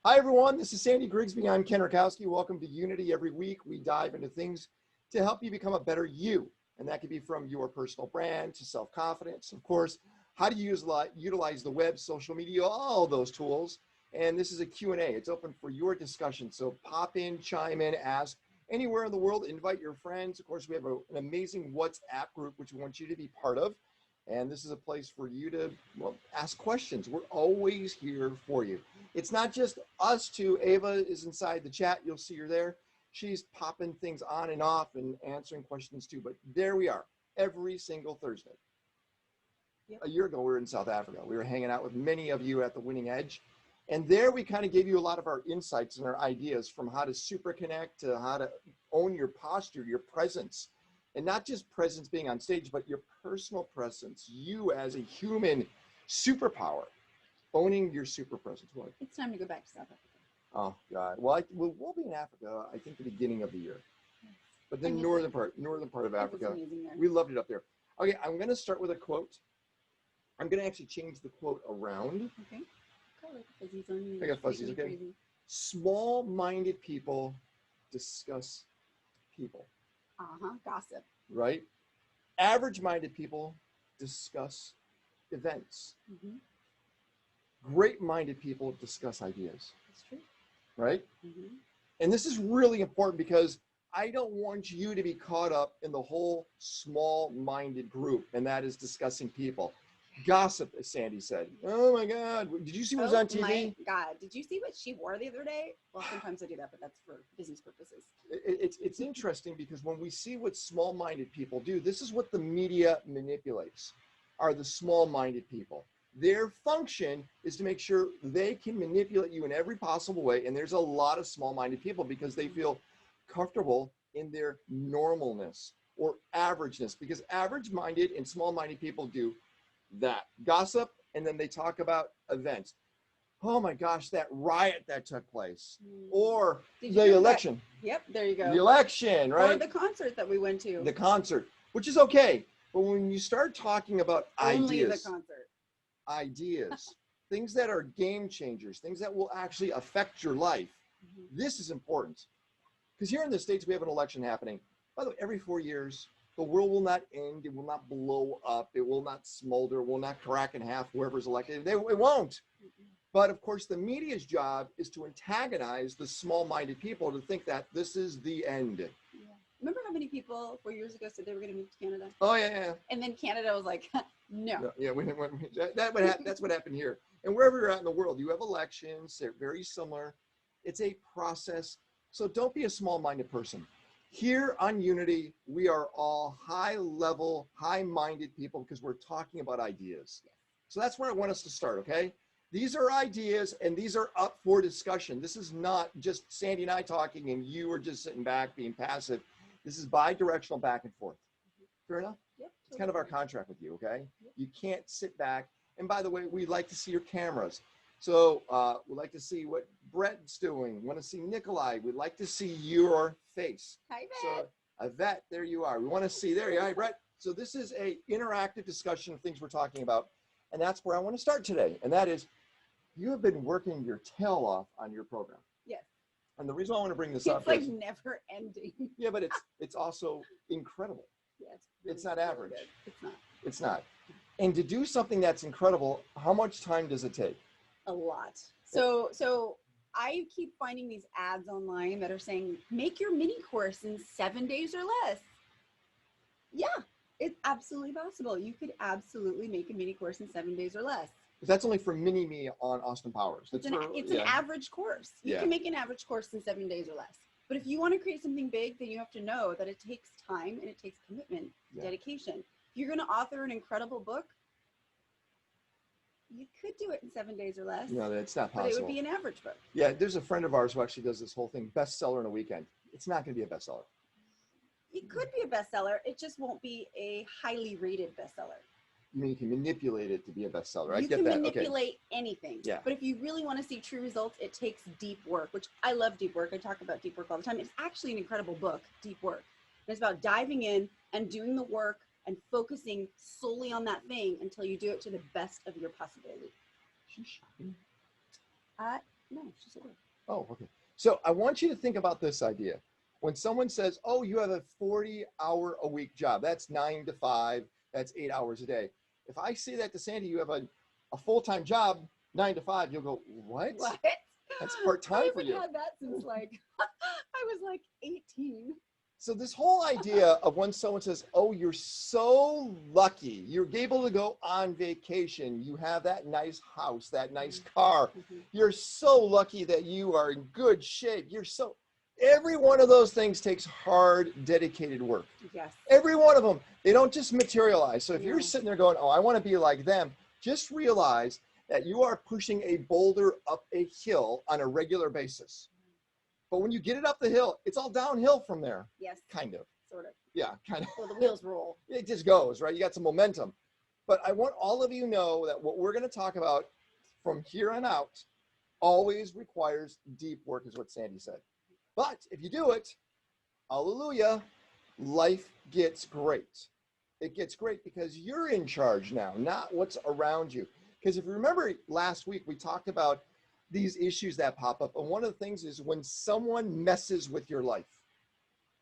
Hi, everyone. This is Sandy Grigsby. I'm Ken Rakowski. Welcome to Unity. Every week, we dive into things to help you become a better you. And that could be from your personal brand to self-confidence. Of course, how do you utilize the web, social media, all those tools. And this is a Q&A. It's open for your discussion. So pop in, chime in, ask anywhere in the world, invite your friends. Of course, we have an amazing WhatsApp group, which we want you to be part of. And this is a place for you to ask questions. We're always here for you. It's not just us two. Ava is inside the chat. You'll see her there. She's popping things on and off and answering questions too. But there we are every single Thursday. Yep. A year ago, we were in South Africa. We were hanging out with many of you at the Winning Edge. And there we kind of gave you a lot of our insights and our ideas from how to super connect to how to own your posture, your presence. And not just presence being on stage, but your personal presence, you as a human superpower, owning your super presence. What? It's time to go back to South Africa. Oh, God. Well, we'll be in Africa, I think, the beginning of the year. But the northern part of Africa, we loved it up there. Okay, I'm going to start with a quote. I'm going to actually change the quote around. Okay. Got like fuzzies on you. I got fuzzies, okay. Crazy. Small-minded people discuss people. Gossip. Right? Average-minded people discuss events. Mm-hmm. Great-minded people discuss ideas. That's true. Right? Mm-hmm. And this is really important because I don't want you to be caught up in the whole small-minded group, and that is discussing people. Gossip, as Sandy said. Oh my God. Did you see what was on TV? Oh my God. Did you see what she wore the other day? Well, sometimes I do that, but that's for business purposes. It's interesting because when we see what small-minded people do, this is what the media manipulates, are the small-minded people. Their function is to make sure they can manipulate you in every possible way. And there's a lot of small-minded people because they feel comfortable in their normalness or averageness, because average-minded and small-minded people do that gossip, and then they talk about events. Oh my gosh, that riot that took place, or the election. Yep, there you go. The election, right? Or the concert that we went to. The concert, which is okay, but when you start talking about only the concert, ideas, things that are game changers, things that will actually affect your life, this is important. Because here in the States, we have an election happening. By the way, every 4 years. The world will not end. It will not blow up. It will not smolder. It will not crack in half whoever's elected. It won't. But of course, the media's job is to antagonize the small-minded people to think that this is the end. Yeah. Remember how many people 4 years ago said they were going to move to Canada? Oh, yeah. And then Canada was like, no. Yeah, that's what happened here. And wherever you're at in the world, you have elections. They're very similar. It's a process. So don't be a small-minded person. Here on Unity, we are all high-level, high-minded people because we're talking about ideas. So that's where I want us to start, okay? These are ideas, and these are up for discussion. This is not just Sandy and I talking, and you are just sitting back being passive. This is bi-directional back and forth. Fair enough? Yep. It's kind of our contract with you, okay? Yep. You can't sit back. And by the way, we'd like to see your cameras. So we'd like to see what Brett's doing. Want to see Nikolai. We'd like to see your face. Hi, Brett. So Yvette, there you are. We want to see, there you are, Brett. So this is a interactive discussion of things we're talking about. And that's where I want to start today. And that is, you have been working your tail off on your program. Yes. And the reason I want to bring this up is, never ending. Yeah, but it's also incredible. Yeah, it's not average. Good. It's not. It's not. And to do something that's incredible, how much time does it take? A lot. So I keep finding these ads online that are saying, make your mini course in 7 days or less. Yeah, it's absolutely possible. You could absolutely make a mini course in 7 days or less. That's only for mini-me on Austin Powers. It's an average course. You can make an average course in 7 days or less. But if you want to create something big, then you have to know that it takes time and it takes commitment, dedication. If you're going to author an incredible book, you could do it in 7 days or less. No, that's not possible. But it would be an average book. Yeah, there's a friend of ours who actually does this whole thing, bestseller in a weekend. It's not going to be a bestseller. It could be a bestseller. It just won't be a highly rated bestseller. You mean you can manipulate it to be a bestseller? I get that. You can manipulate anything. Yeah. But if you really want to see true results, it takes deep work, which I love deep work. I talk about deep work all the time. It's actually an incredible book, Deep Work. And it's about diving in and doing the work and focusing solely on that thing until you do it to the best of your possibility. No, she's at work. Oh, okay. So I want you to think about this idea. When someone says, oh, you have a 40-hour-a-week job, that's 9 to 5, that's 8 hours a day. If I say that to Sandy, you have a full-time job, 9 to 5, you'll go, what? What? That's part-time for you. I haven't had that since like, I was like 18. So this whole idea of when someone says, oh, you're so lucky, you're able to go on vacation, you have that nice house, that nice car, you're so lucky that you are in good shape, every one of those things takes hard, dedicated work. Yes. Every one of them. They don't just materialize. So if you're No. sitting there going, oh, I want to be like them, just realize that you are pushing a boulder up a hill on a regular basis. But when you get it up the hill, it's all downhill from there. Yes. Kind of. Sort of. Yeah, kind of. Well, the wheels roll. It just goes, right? You got some momentum. But I want all of you to know that what we're going to talk about from here on out always requires deep work, is what Sandy said. But if you do it, hallelujah, life gets great. It gets great because you're in charge now, not what's around you. Because if you remember last week, we talked about these issues that pop up. And one of the things is when someone messes with your life.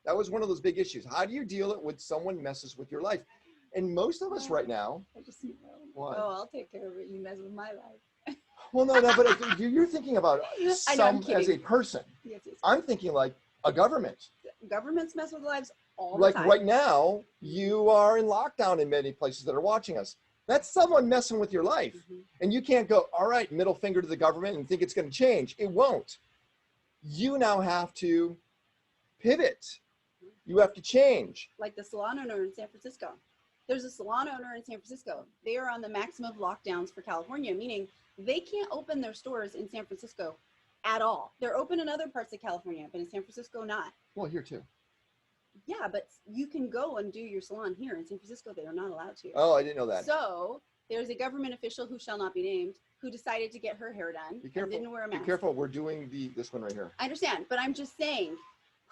That was one of those big issues. How do you deal it when someone messes with your life? And most of us right now. I just know. What? Oh, I'll take care of it. You mess with my life. Well, no, but you're thinking about some as a person. Yes, yes. I'm thinking like a government. Governments mess with lives all the Like time. right now, you are in lockdown in many places that are watching us. That's someone messing with your life. And you can't go, all right, middle finger to the government and think it's going to change. It won't. You now have to pivot. You have to change. Like the salon owner in San Francisco. There's a salon owner in San Francisco. They are on the maximum lockdowns for California, meaning they can't open their stores in San Francisco at all. They're open in other parts of California, but in San Francisco, not. Well, here too. Yeah, but you can go and do your salon here in San Francisco. They are not allowed to. Oh, I didn't know that. So there's a government official who shall not be named who decided to get her hair done and didn't wear a mask. Be careful. We're doing this one right here. I understand, but I'm just saying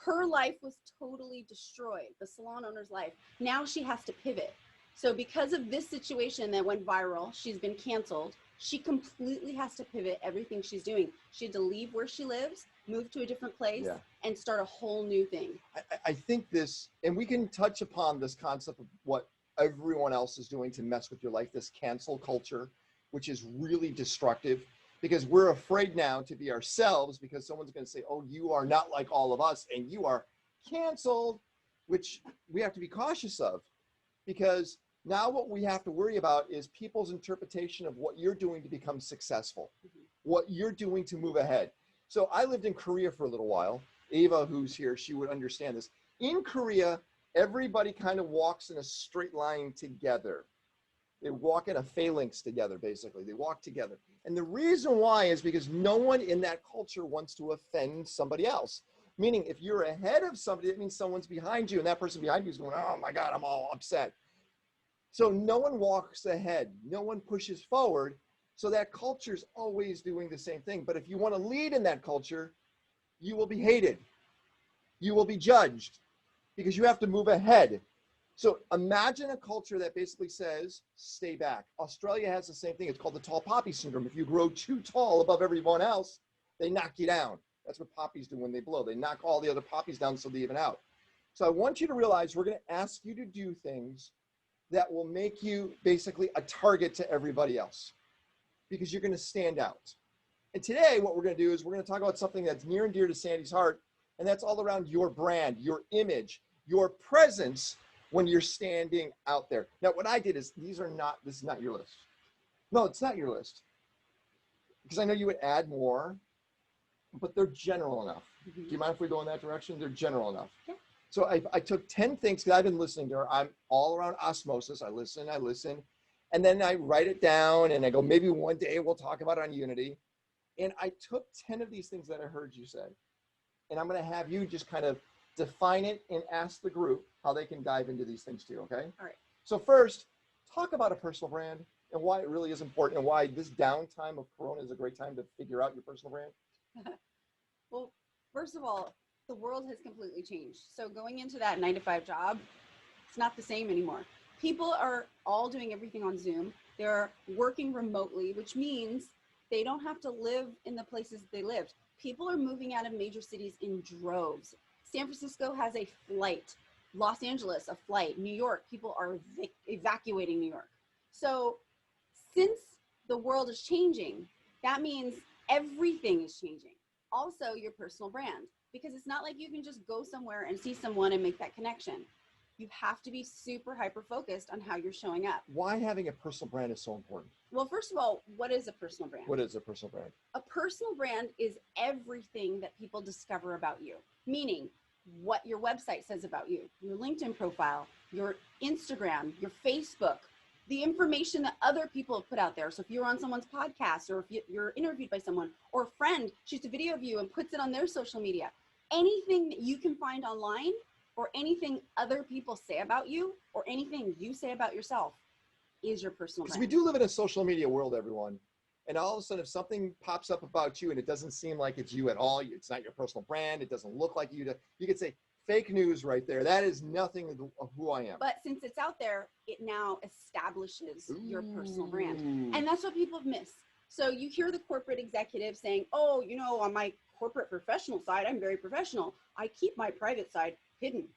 her life was totally destroyed, the salon owner's life. Now she has to pivot. So because of this situation that went viral, she's been canceled. She completely has to pivot everything she's doing. She had to leave where she lives, move to a different place, and start a whole new thing. I think this, and we can touch upon this concept of what everyone else is doing to mess with your life, this cancel culture, which is really destructive because we're afraid now to be ourselves because someone's going to say, oh, you are not like all of us and you are canceled, which we have to be cautious of because now what we have to worry about is people's interpretation of what you're doing to become successful, what you're doing to move ahead. So I lived in Korea for a little while. Ava, who's here, she would understand this. In Korea, everybody kind of walks in a straight line together. They walk in a phalanx together, basically. They walk together. And the reason why is because no one in that culture wants to offend somebody else. Meaning if you're ahead of somebody, that means someone's behind you and that person behind you is going, oh my God, I'm all upset. So no one walks ahead. No one pushes forward. So that culture is always doing the same thing. But if you want to lead in that culture, you will be hated. You will be judged because you have to move ahead. So imagine a culture that basically says, stay back. Australia has the same thing. It's called the tall poppy syndrome. If you grow too tall above everyone else, they knock you down. That's what poppies do when they blow. They knock all the other poppies down so they even out. So I want you to realize we're going to ask you to do things that will make you basically a target to everybody else because you're going to stand out. And today what we're going to do is we're going to talk about something that's near and dear to Sandy's heart, and that's all around your brand, your image, your presence when you're standing out there. Now, what I did is this is not your list. No, it's not your list. Because I know you would add more, but they're general enough. Do you mind if we go in that direction? They're general enough. Yeah. So I took 10 things because I've been listening to her. I'm all around osmosis. I listen. And then I write it down and I go, maybe one day we'll talk about it on Unity. And I took 10 of these things that I heard you say. And I'm going to have you just kind of define it and ask the group how they can dive into these things too, okay? All right. So first, talk about a personal brand and why it really is important and why this downtime of Corona is a great time to figure out your personal brand. Well, first of all, the world has completely changed. So going into that 9-to-5 job, it's not the same anymore. People are all doing everything on Zoom. They're working remotely, which means They don't have to live in the places they lived. People are moving out of major cities in droves. San Francisco has a flight. Los Angeles, a flight. New York, people are evacuating New York. So since the world is changing, that means everything is changing. Also, your personal brand, because it's not like you can just go somewhere and see someone and make that connection. You have to be super hyper focused on how you're showing up. Why having a personal brand is so important? Well, first of all, what is a personal brand? What is a personal brand? A personal brand is everything that people discover about you, meaning what your website says about you, your LinkedIn profile, your Instagram, your Facebook, the information that other people have put out there. So if you're on someone's podcast, or if you're interviewed by someone, or a friend shoots a video of you and puts it on their social media, anything that you can find online, or anything other people say about you, or anything you say about yourself, is your personal brand. Because we do live in a social media world, everyone. And all of a sudden, if something pops up about you and it doesn't seem like it's you at all, it's not your personal brand, it doesn't look like you, you could say fake news right there. That is nothing of who I am. But since it's out there, it now establishes your personal brand. And that's what people miss. So you hear the corporate executive saying, oh, you know, on my corporate professional side, I'm very professional. I keep my private side hidden.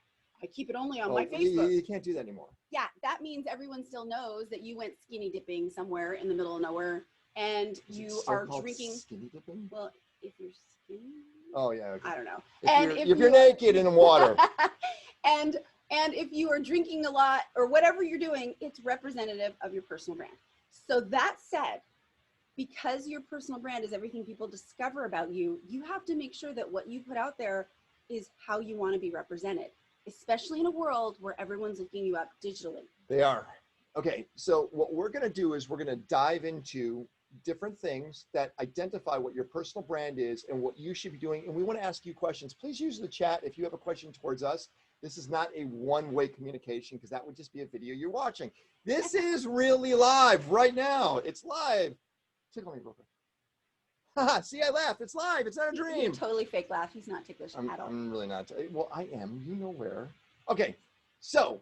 I keep it only on my Facebook. You can't do that anymore. Yeah, that means everyone still knows that you went skinny dipping somewhere in the middle of nowhere, and you are drinking. Skinny dipping? Well, if you're skinny. Oh yeah. Okay. I don't know. If you're naked in the water. and if you are drinking a lot or whatever you're doing, it's representative of your personal brand. So that said, because your personal brand is everything people discover about you, you have to make sure that what you put out there is how you want to be represented, especially in a world where everyone's looking you up digitally. They are. Okay, so what we're going to do is we're going to dive into different things that identify what your personal brand is and what you should be doing. And we want to ask you questions. Please use the chat if you have a question towards us. This is not a one-way communication, because that would just be a video you're watching. This is really live right now. It's live. Tickle me real quick. Haha, see, I laughed. It's live. It's not a dream. You totally fake laugh. He's not ticklish at all. I'm really not. Well, I am. You know where. Okay, so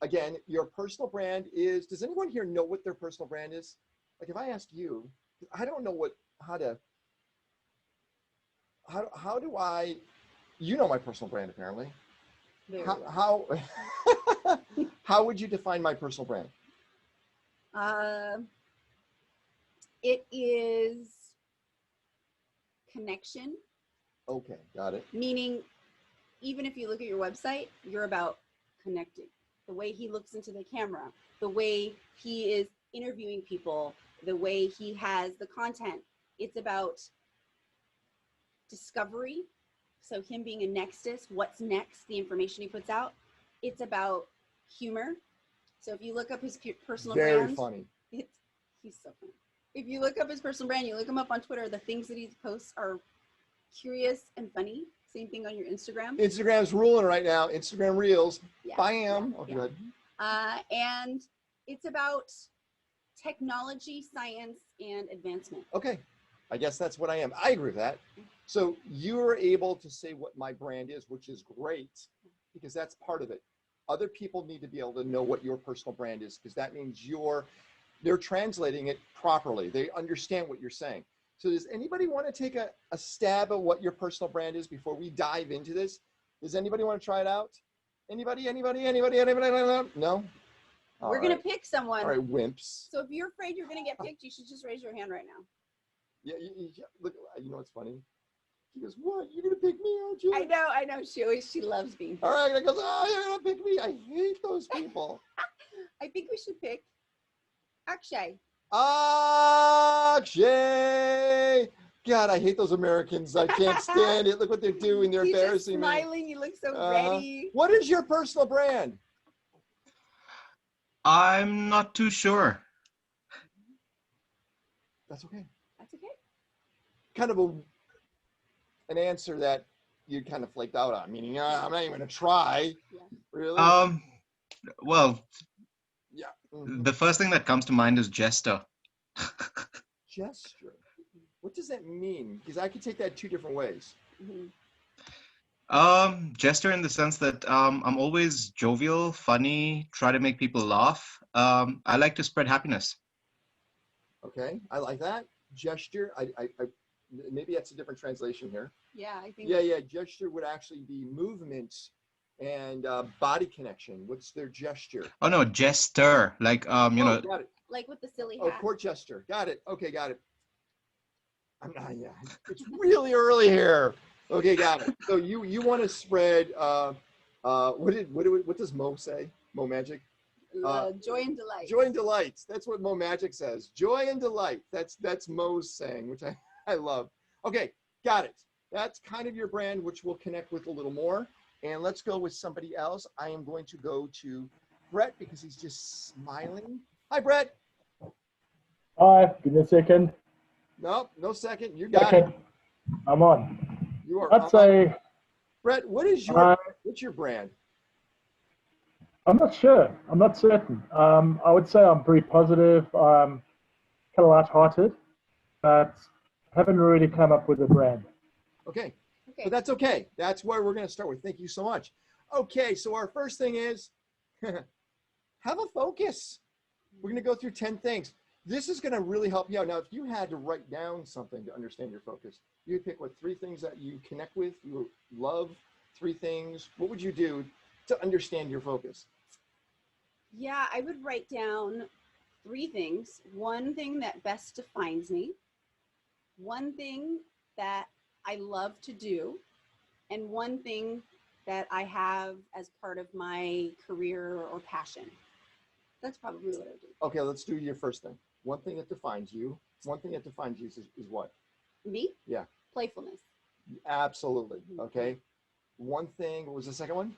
again, your personal brand is, does anyone here know what their personal brand is? Like if I ask you, I don't know how do I, you know my personal brand apparently. How would you define my personal brand? It is connection. Okay, got it. Meaning, even if you look at your website, you're about connecting. The way he looks into the camera, the way he is interviewing people, the way he has the content. It's about discovery. So him being a nexus, what's next, the information he puts out. It's about humor. So if you look up his personal brand. Very funny. He's so funny. If you look up his personal brand, you look him up on Twitter, the things that he posts are curious and funny. Same thing on your Instagram. Instagram's ruling right now. Instagram Reels. Yeah, Bam. yeah, Oh, yeah. good. And it's about technology, science, and advancement. Okay. I guess that's what I am. I agree with that. So you're able to say what my brand is, which is great, because that's part of it. Other people need to be able to know what your personal brand is, because that means they're translating it properly. They understand what you're saying. So does anybody want to take a stab at what your personal brand is before we dive into this? Does anybody want to try it out? Anybody? No? We're going to pick someone. All right, wimps. So if you're afraid you're going to get picked, you should just raise your hand right now. Yeah, look, you know what's funny? She goes, what? You're going to pick me, aren't you? I know. She loves being picked. All right, I goes, oh, you're going to pick me. I hate those people. I think we should pick Akshay. Akshay! God, I hate those Americans. I can't stand it. Look what they're doing. They're embarrassing me. He's smiling. You look so ready. What is your personal brand? I'm not too sure. That's okay. That's okay. Kind of an answer that you kind of flaked out on, meaning I'm not even going to try. Yeah. Really? Well, yeah. The first thing that comes to mind is jester. Gesture. What does that mean? Because I could take that two different ways. Jester in the sense that I'm always jovial, funny, try to make people laugh. I like to spread happiness. Okay, I like that. gesture. Maybe that's a different translation here. Yeah, I think. Yeah. Gesture would actually be movement and body connection. What's their gesture? Oh no, jester. Like Got it. Like with the silly Oh, hat. court gesture. Got it. Okay, got it. I'm not. Yeah, it's really early here. Okay, got it. So you want to spread. What does Mo say? Mo Magic. Joy and delight. Joy and delight. That's what Mo Magic says. Joy and delight. That's Mo's saying, which I love. Okay, got it. That's kind of your brand, which we'll connect with a little more. And let's go with somebody else. I am going to go to Brett because he's just smiling. Hi, Brett. Hi, give me a second. No second. You got it. I'm on. You are. I'd say, Brett, what's your brand? I'm not sure. I'm not certain. I would say I'm pretty positive. I'm kind of lighthearted, but haven't really come up with a brand. Okay. But that's okay. That's where we're going to start with. Thank you so much. Okay, so our first thing is have a focus. We're going to go through 10 things. This is going to really help you out. Now, if you had to write down something to understand your focus, you'd pick what 3 things that you connect with, you love, 3 things. What would you do to understand your focus? Yeah, I would write down 3 things. 1 thing that best defines me, 1 thing that I love to do, and 1 thing that I have as part of my career or passion. That's probably what I would do. Okay, let's do your first thing. 1 thing that defines you. 1 thing that defines you is what? Me? Yeah. Playfulness. Absolutely. Okay. 1 thing, what was the second one?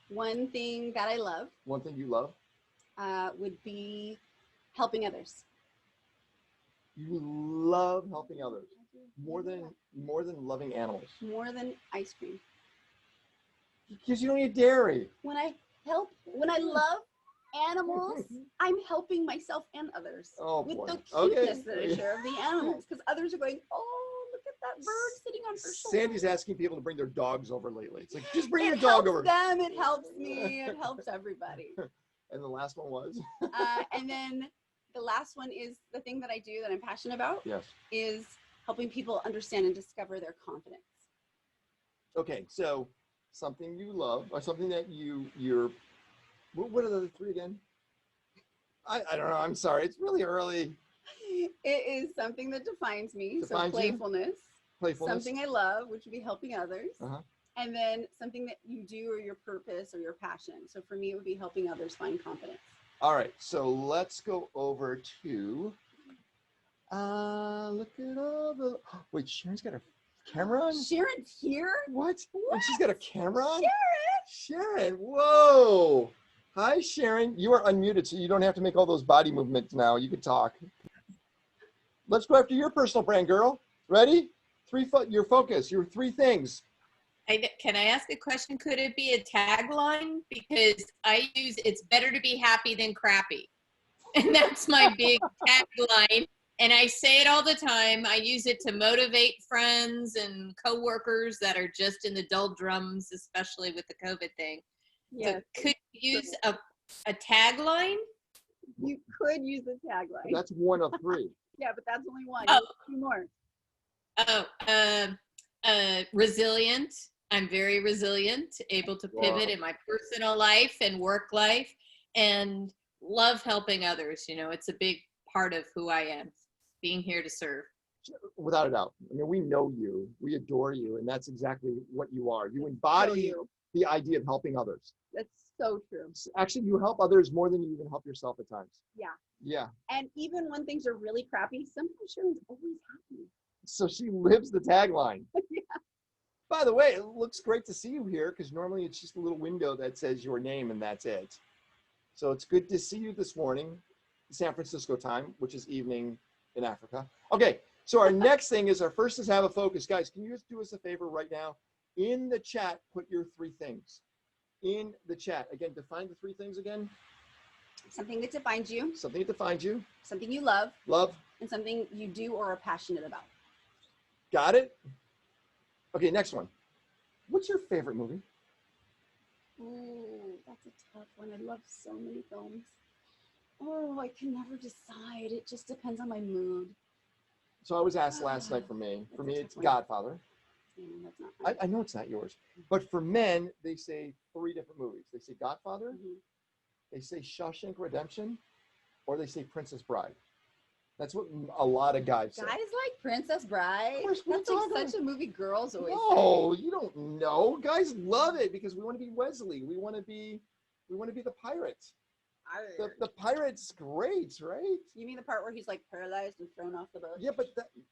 1 thing that I love. 1 thing you love. Would be helping others. You love helping others more than loving animals. More than ice cream. Because you don't eat dairy. When I love animals, I'm helping myself and others with the cuteness that I share of the animals. Because others are going, oh, look at that bird sitting on her shoulder. Sandy's asking people to bring their dogs over lately. It's like, just bring your dog over. It helps them, it helps me, it helps everybody. And the last one was? And then the last one is the thing that I do that I'm passionate about. Yes. Is helping people understand and discover their confidence. Okay, so something you love, or something that you're, what are the 3 again? I don't know, I'm sorry, it's really early. It is something that defines me, so playfulness. Something I love, which would be helping others. And then something that you do or your purpose or your passion. So for me, it would be helping others find confidence. All right, so let's go over to, look at all the, wait, Sharon's got her camera on? Sharon's here? What? And she's got a camera on? Sharon, whoa. Hi, Sharon. You are unmuted, so you don't have to make all those body movements now. You can talk. Let's go after your personal brand, girl. Ready? Your focus, your 3 things. Can I ask a question? Could it be a tagline? Because I use, it's better to be happy than crappy. And that's my big tagline. And I say it all the time. I use it to motivate friends and coworkers that are just in the doldrums, especially with the COVID thing. Yeah. So could you use a tagline? You could use a tagline. That's 1 of 3. Yeah, but that's only 1. Oh. 2 more. Resilient. I'm very resilient, able to pivot in my personal life and work life, and love helping others. You know, it's a big part of who I am, being here to serve. Without a doubt. I mean, we know you, we adore you, and that's exactly what you are. You embody the idea of helping others. That's so true. Actually, you help others more than you even help yourself at times. Yeah. Yeah. And even when things are really crappy, sometimes Sharon's always happy. So she lives the tagline. Yeah. By the way, it looks great to see you here because normally it's just a little window that says your name and that's it. So it's good to see you this morning, San Francisco time, which is evening in Africa. Okay, so our next thing is, our first is have a focus. Guys, can you just do us a favor right now? In the chat, put your 3 things. In the chat. Again, define the 3 things again. Something that defines you. Something that defines you. Something you love. Love. And something you do or are passionate about. Got it? Okay, next one. What's your favorite movie? Ooh, that's a tough one. I love so many films. Oh, I can never decide. It just depends on my mood. So I was asked last night for me. For me, it's Godfather. That's not I know it's not yours. But for men, they say 3 different movies. They say Godfather, they say Shawshank Redemption, or they say Princess Bride. That's what a lot of guys say. Guys like Princess Bride. Of course, That's like such a movie girls always No, you don't know. Guys love it because we want to be Wesley. We want to be the pirates. say. The pirate's great, right? You mean the part where he's like paralyzed and thrown off the boat? Yeah, but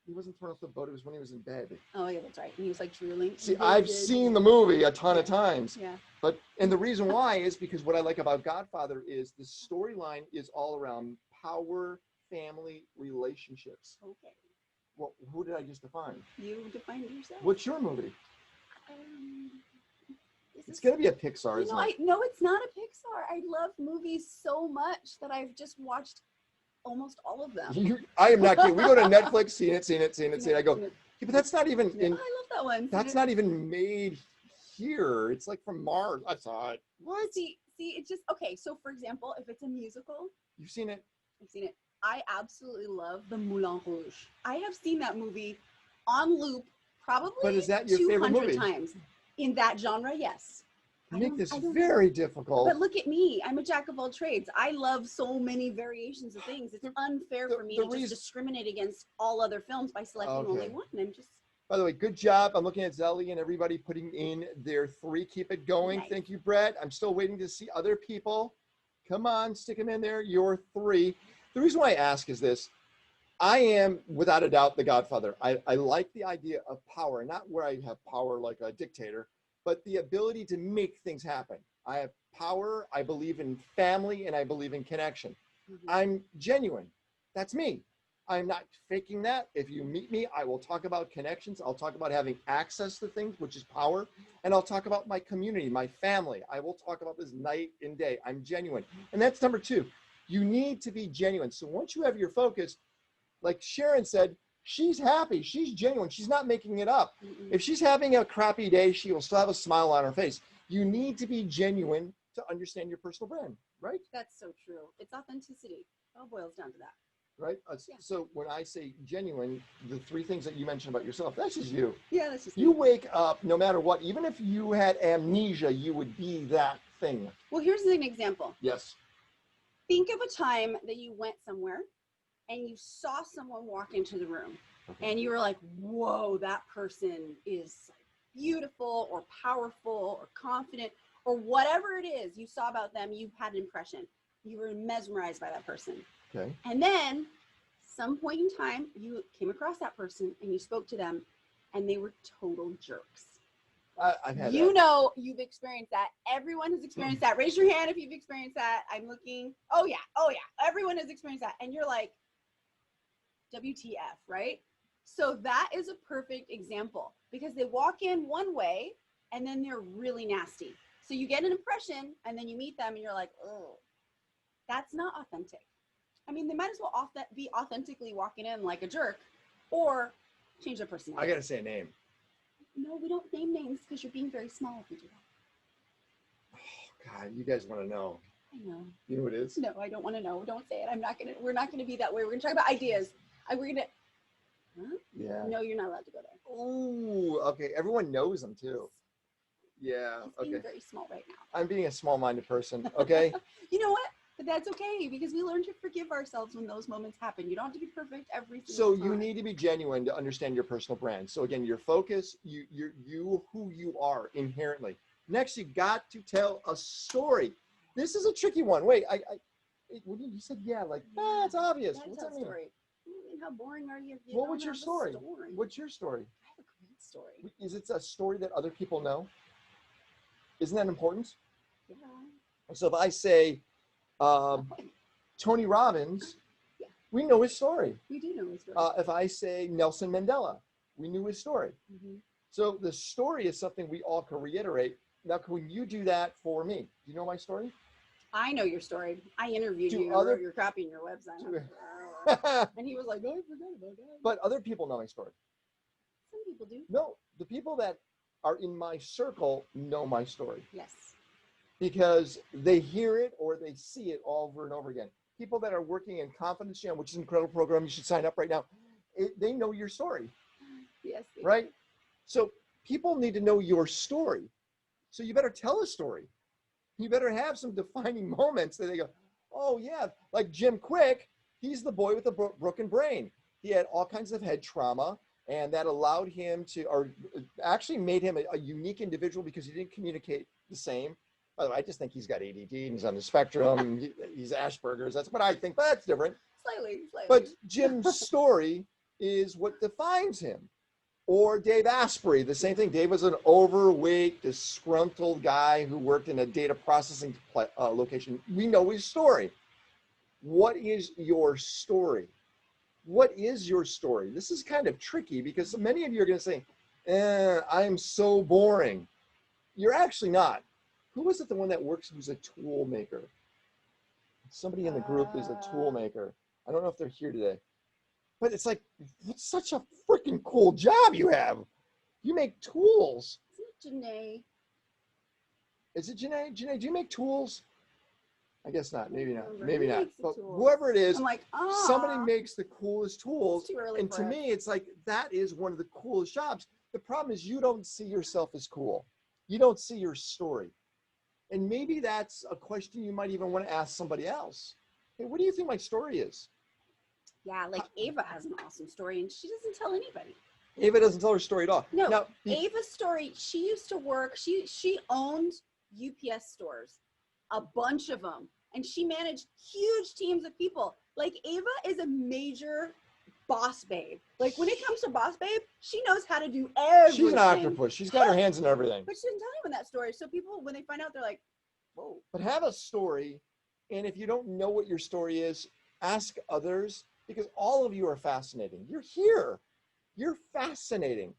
he wasn't thrown off the boat. It was when he was in bed. Oh yeah, that's right. And he was like drooling. See, I've seen the movie a ton of times. Yeah. And the reason why is because what I like about Godfather is the storyline is all around power, family, relationships. Okay. Well, who did I just define? You defined yourself. What's your movie? This It's is- gonna be a Pixar, You isn't know, it? no, it's not a Pixar. I love movies so much that I've just watched almost all of them. I am not kidding. We go to Netflix, seen it. I go, yeah, but that's not even Oh, I love that one. that's not even made here. It's like from Mars. I saw it. What? See, it's just okay. So, for example, if it's a musical, You've seen it? I've seen it. I absolutely love the Moulin Rouge. I have seen that movie on loop probably But is that your favorite 200 movie? times. In that genre, yes. You I make don't- this I don't- very difficult. But look at me. I'm a jack of all trades. I love so many variations of things. It's unfair for me to just discriminate against all other films by selecting only Okay. one. I'm just By the way, good job. I'm looking at Zelly and everybody putting in their 3. Keep it going. Nice. Thank you, Brett. I'm still waiting to see other people. Come on, stick them in there. Your 3. The reason why I ask is this. I am, without a doubt, the Godfather. I like the idea of power, not where I have power like a dictator, but the ability to make things happen. I have power. I believe in family and I believe in connection. I'm genuine. That's me. I'm not faking that. If you meet me, I will talk about connections. I'll talk about having access to things, which is power. And I'll talk about my community, my family. I will talk about this night and day. I'm genuine. And that's number 2. You need to be genuine. So once you have your focus, like Sharon said, she's happy. She's genuine. She's not making it up. If she's having a crappy day, she will still have a smile on her face. You need to be genuine to understand your personal brand, right? that's so true. It's authenticity. It all boils down to that. Right? Yeah. So when I say genuine, the 3 things that you mentioned about yourself, that's just you. Yeah, that's just You me. wake up, no matter what, even if you had amnesia, you would be that thing. Well, here's an example. Yes. Think of a time that you went somewhere and you saw someone walk into the room and you were like, whoa, that person is beautiful or powerful or confident or whatever it is you saw about them. You had an impression. You were mesmerized by that person. Okay. And then some point in time, you came across that person and you spoke to them and they were total jerks. I've had You that. know, you've experienced that. Everyone has experienced that. Raise your hand if you've experienced that. I'm looking. Oh yeah. Everyone has experienced that. And you're like, WTF, right? So that is a perfect example because they walk in one way and then they're really nasty. So you get an impression and then you meet them and you're like, oh, that's not authentic. I mean, they might as well be authentically walking in like a jerk or change their personality. I got to say a name. No, we don't name names because you're being very small if you do that. God, you guys want to know. I know. You know what it is? No, I don't want to know. Don't say it. We're not gonna be that way. We're gonna talk about ideas. We're gonna. Huh? Yeah. No, you're not allowed to go there. Ooh, okay. Everyone knows them too. Yeah, He's being okay. very small right now. I'm being a small-minded person, okay? You know what? But that's okay because we learn to forgive ourselves when those moments happen. You don't have to be perfect every So single time. you need to be genuine to understand your personal brand. So again, your focus, you who you are inherently. Next, you got to tell a story. This is a tricky one. Wait, when you said yeah, like it's obvious. That's What's our that mean? story. I mean, how boring are you? If you What don't was your have a story? What's your story? I have a great story. Is it a story that other people know? Isn't that important? Yeah. So if I say Tony Robbins, Yeah. we know his story. We do know his story. If I say Nelson Mandela, we knew his story. Mhm. So the story is something we all can reiterate. Now, can you do that for me? Do you know my story? I know your story. I interviewed Do you. other- Wrote your copy in your website. but And he was like, "Oh, I forgot about that." other people know my story. Some people do. No, the people that are in my circle know my story Yes. because they hear it or they see it over and over again. People that are working in Confidence Jam, which is an incredible program, you should sign up right now. they know your story, Yes. they right? do. So people need to know your story. So you better tell a story. You better have some defining moments that they go, oh yeah, like Jim Quick, he's the boy with the broken brain. He had all kinds of head trauma, and that allowed him to, or actually made him a unique individual because he didn't communicate the same. By the way, I just think he's got ADD and he's on the spectrum. He's Asperger's. That's what I think, but that's different. Slightly. But Jim's story is what defines him. Or Dave Asprey, the same thing. Dave was an overweight, disgruntled guy who worked in a data processing location. We know his story. What is your story? What is your story? This is kind of tricky because many of you are going to say, I'm so boring. You're actually not. Who was it, the one that works, who's a tool maker? Somebody in the group is a tool maker. I don't know if they're here today. But it's like, it's such a freaking cool job you have. You make tools. Isn't it Janae? Is it Janae? Janae, do you make tools? I guess not. Maybe not. Remember. Maybe Who not. makes the But tools? whoever it is, I'm like, somebody makes the coolest tools. It's too early And for to us. me, it's like, that is one of the coolest jobs. The problem is you don't see yourself as cool. You don't see your story. And maybe that's a question you might even want to ask somebody else. Hey, what do you think my story is? Yeah, like Ava has an awesome story and she doesn't tell anybody. Ava doesn't tell her story at all. No, Now, Ava's story, she used to work, she owned UPS stores, a bunch of them, and she managed huge teams of people. Like Ava is a major boss babe. Like when it comes to boss babe, she knows how to do everything. she's an octopus. She's got her hands in everything. But she didn't tell anyone that story. So people, when they find out, they're like, whoa. But have a story, and if you don't know what your story is, ask others, because all of you are fascinating. You're here. You're fascinating.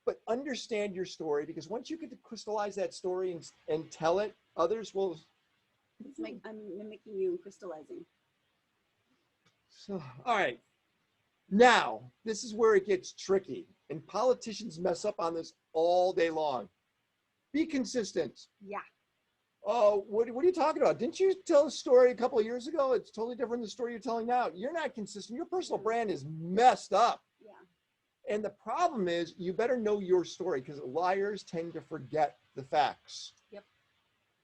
But understand your story, because once you get to crystallize that story and tell it, others will. It's like I'm mimicking you and crystallizing. So, all right. Now, this is where it gets tricky, and politicians mess up on this all day long. Be consistent. Yeah. Oh, what are you talking about? Didn't you tell a story a couple of years ago? It's totally different than the story you're telling now. You're not consistent. Your personal brand is messed up. Yeah. And the problem is you better know your story, because liars tend to forget the facts. Yep.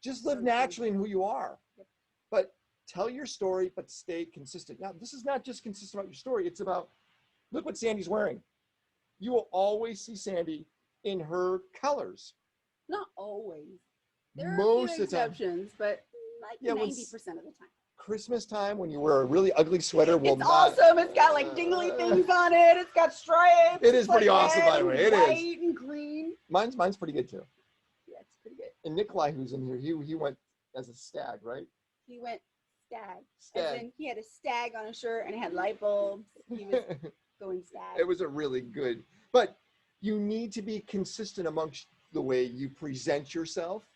Just live So naturally in who you are. Yep. But tell your story, but stay consistent. Now, this is not just consistent about your story. It's about, look what Sandy's wearing. You will always see Sandy in her colors. Not always. There are Most a few of the time. exceptions, but like Yeah, 90% of the time. Christmas time, when you wear a really ugly sweater, will It's not. awesome. It's got like dingly things on it. It's got stripes. It is It's pretty like awesome, red by the way. and It is. white and green. Mine's pretty good too. Yeah, it's pretty good. And Nikolai, who's in here, he went as a stag, right? He went stag. Stag. As in, he had a stag on his shirt and it had light bulbs. He was going stag. It was a really good, but you need to be consistent amongst the way you present yourself,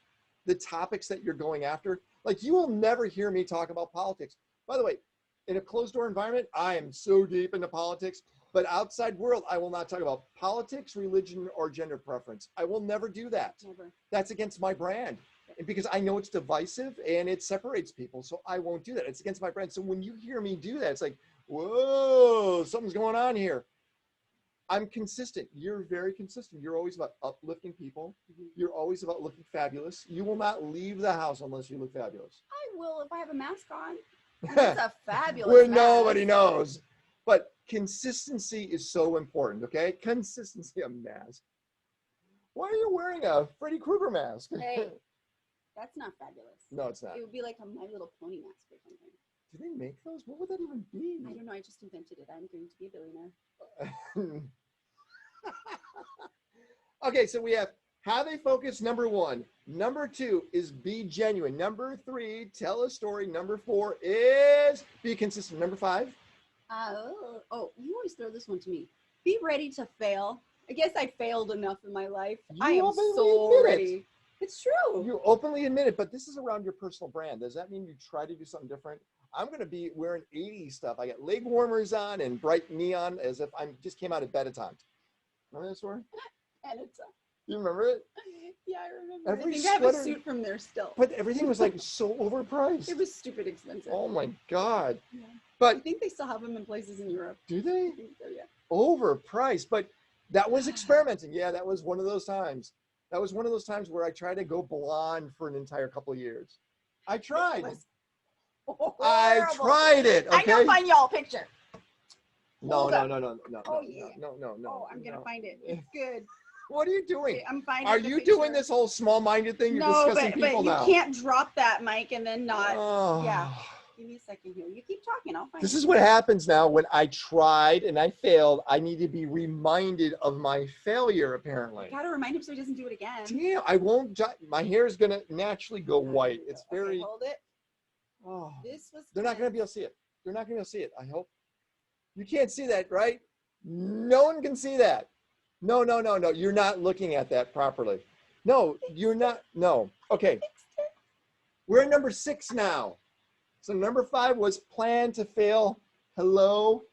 the topics that you're going after. Like, you will never hear me talk about politics. By the way, in a closed door environment, I am so deep into politics, but outside world, I will not talk about politics, religion, or gender preference. I will never do that. Never. That's against my brand. And because I know it's divisive and it separates people, so I won't do that. It's against my brand. So when you hear me do that, it's like, whoa, something's going on here. I'm consistent. You're very consistent. You're always about uplifting people. You're always about looking fabulous. You will not leave the house unless you look fabulous. I will if I have a mask on. And it's a fabulous Where mask. nobody knows. But consistency is so important, okay? Consistency of mask. Why are you wearing a Freddy Krueger mask? Hey, that's not fabulous. No, it's not. It would be like a My Little Pony mask or something. Do they make those? What would that even be? I don't know. I just invented it. I'm going to be a billionaire. Okay, so we have a focus, number 1. Number 2 is be genuine. Number 3, tell a story. Number 4 is be consistent. Number 5? Oh, you always throw this one to me. Be ready to fail. I guess I failed enough in my life. I am openly so admit it. ready. It's true. You openly admit it, but this is around your personal brand. Does that mean you try to do something different? I'm going to be wearing 80s stuff. I got leg warmers on and bright neon as if I just came out of bed at times. Remember that story? And it's You remember it? yeah, I remember. Every I think I have a sweater- suit from there still. But everything was like so overpriced. It was stupid expensive. Oh my God. Yeah. I But think they still have them in places in Europe. do they? I think so, yeah. overpriced. But that was experimenting. Yeah, that was one of those times. That was one of those times where I tried to go blonde for an entire couple of years. I tried. I Horrible. tried it. I Okay. know, find y'all a picture. No, Hold no, up. no, no, no, Oh, no, yeah. no. Oh, I'm gonna no. find it. It's good. What are you doing? Okay, I'm finding. Are the you doing picture. this whole small-minded thing? You're No, discussing but people you now. can't drop that mic and then not. Oh. Yeah. Give me a second here. You keep talking. I'll find This it. is what happens now when I tried and I failed. I need to be reminded of my failure, apparently. You gotta remind him so he doesn't do it again. Damn, I won't. My hair is gonna naturally go white. It's very. Okay, hold it. Oh, This was. they're not gonna be able to see it. They're not gonna be able to see it. I hope. You can't see that, right? No one can see that. No. You're not looking at that properly. No, you're not. No. Okay. We're at number 6 now. So number 5 was plan to fail. Hello.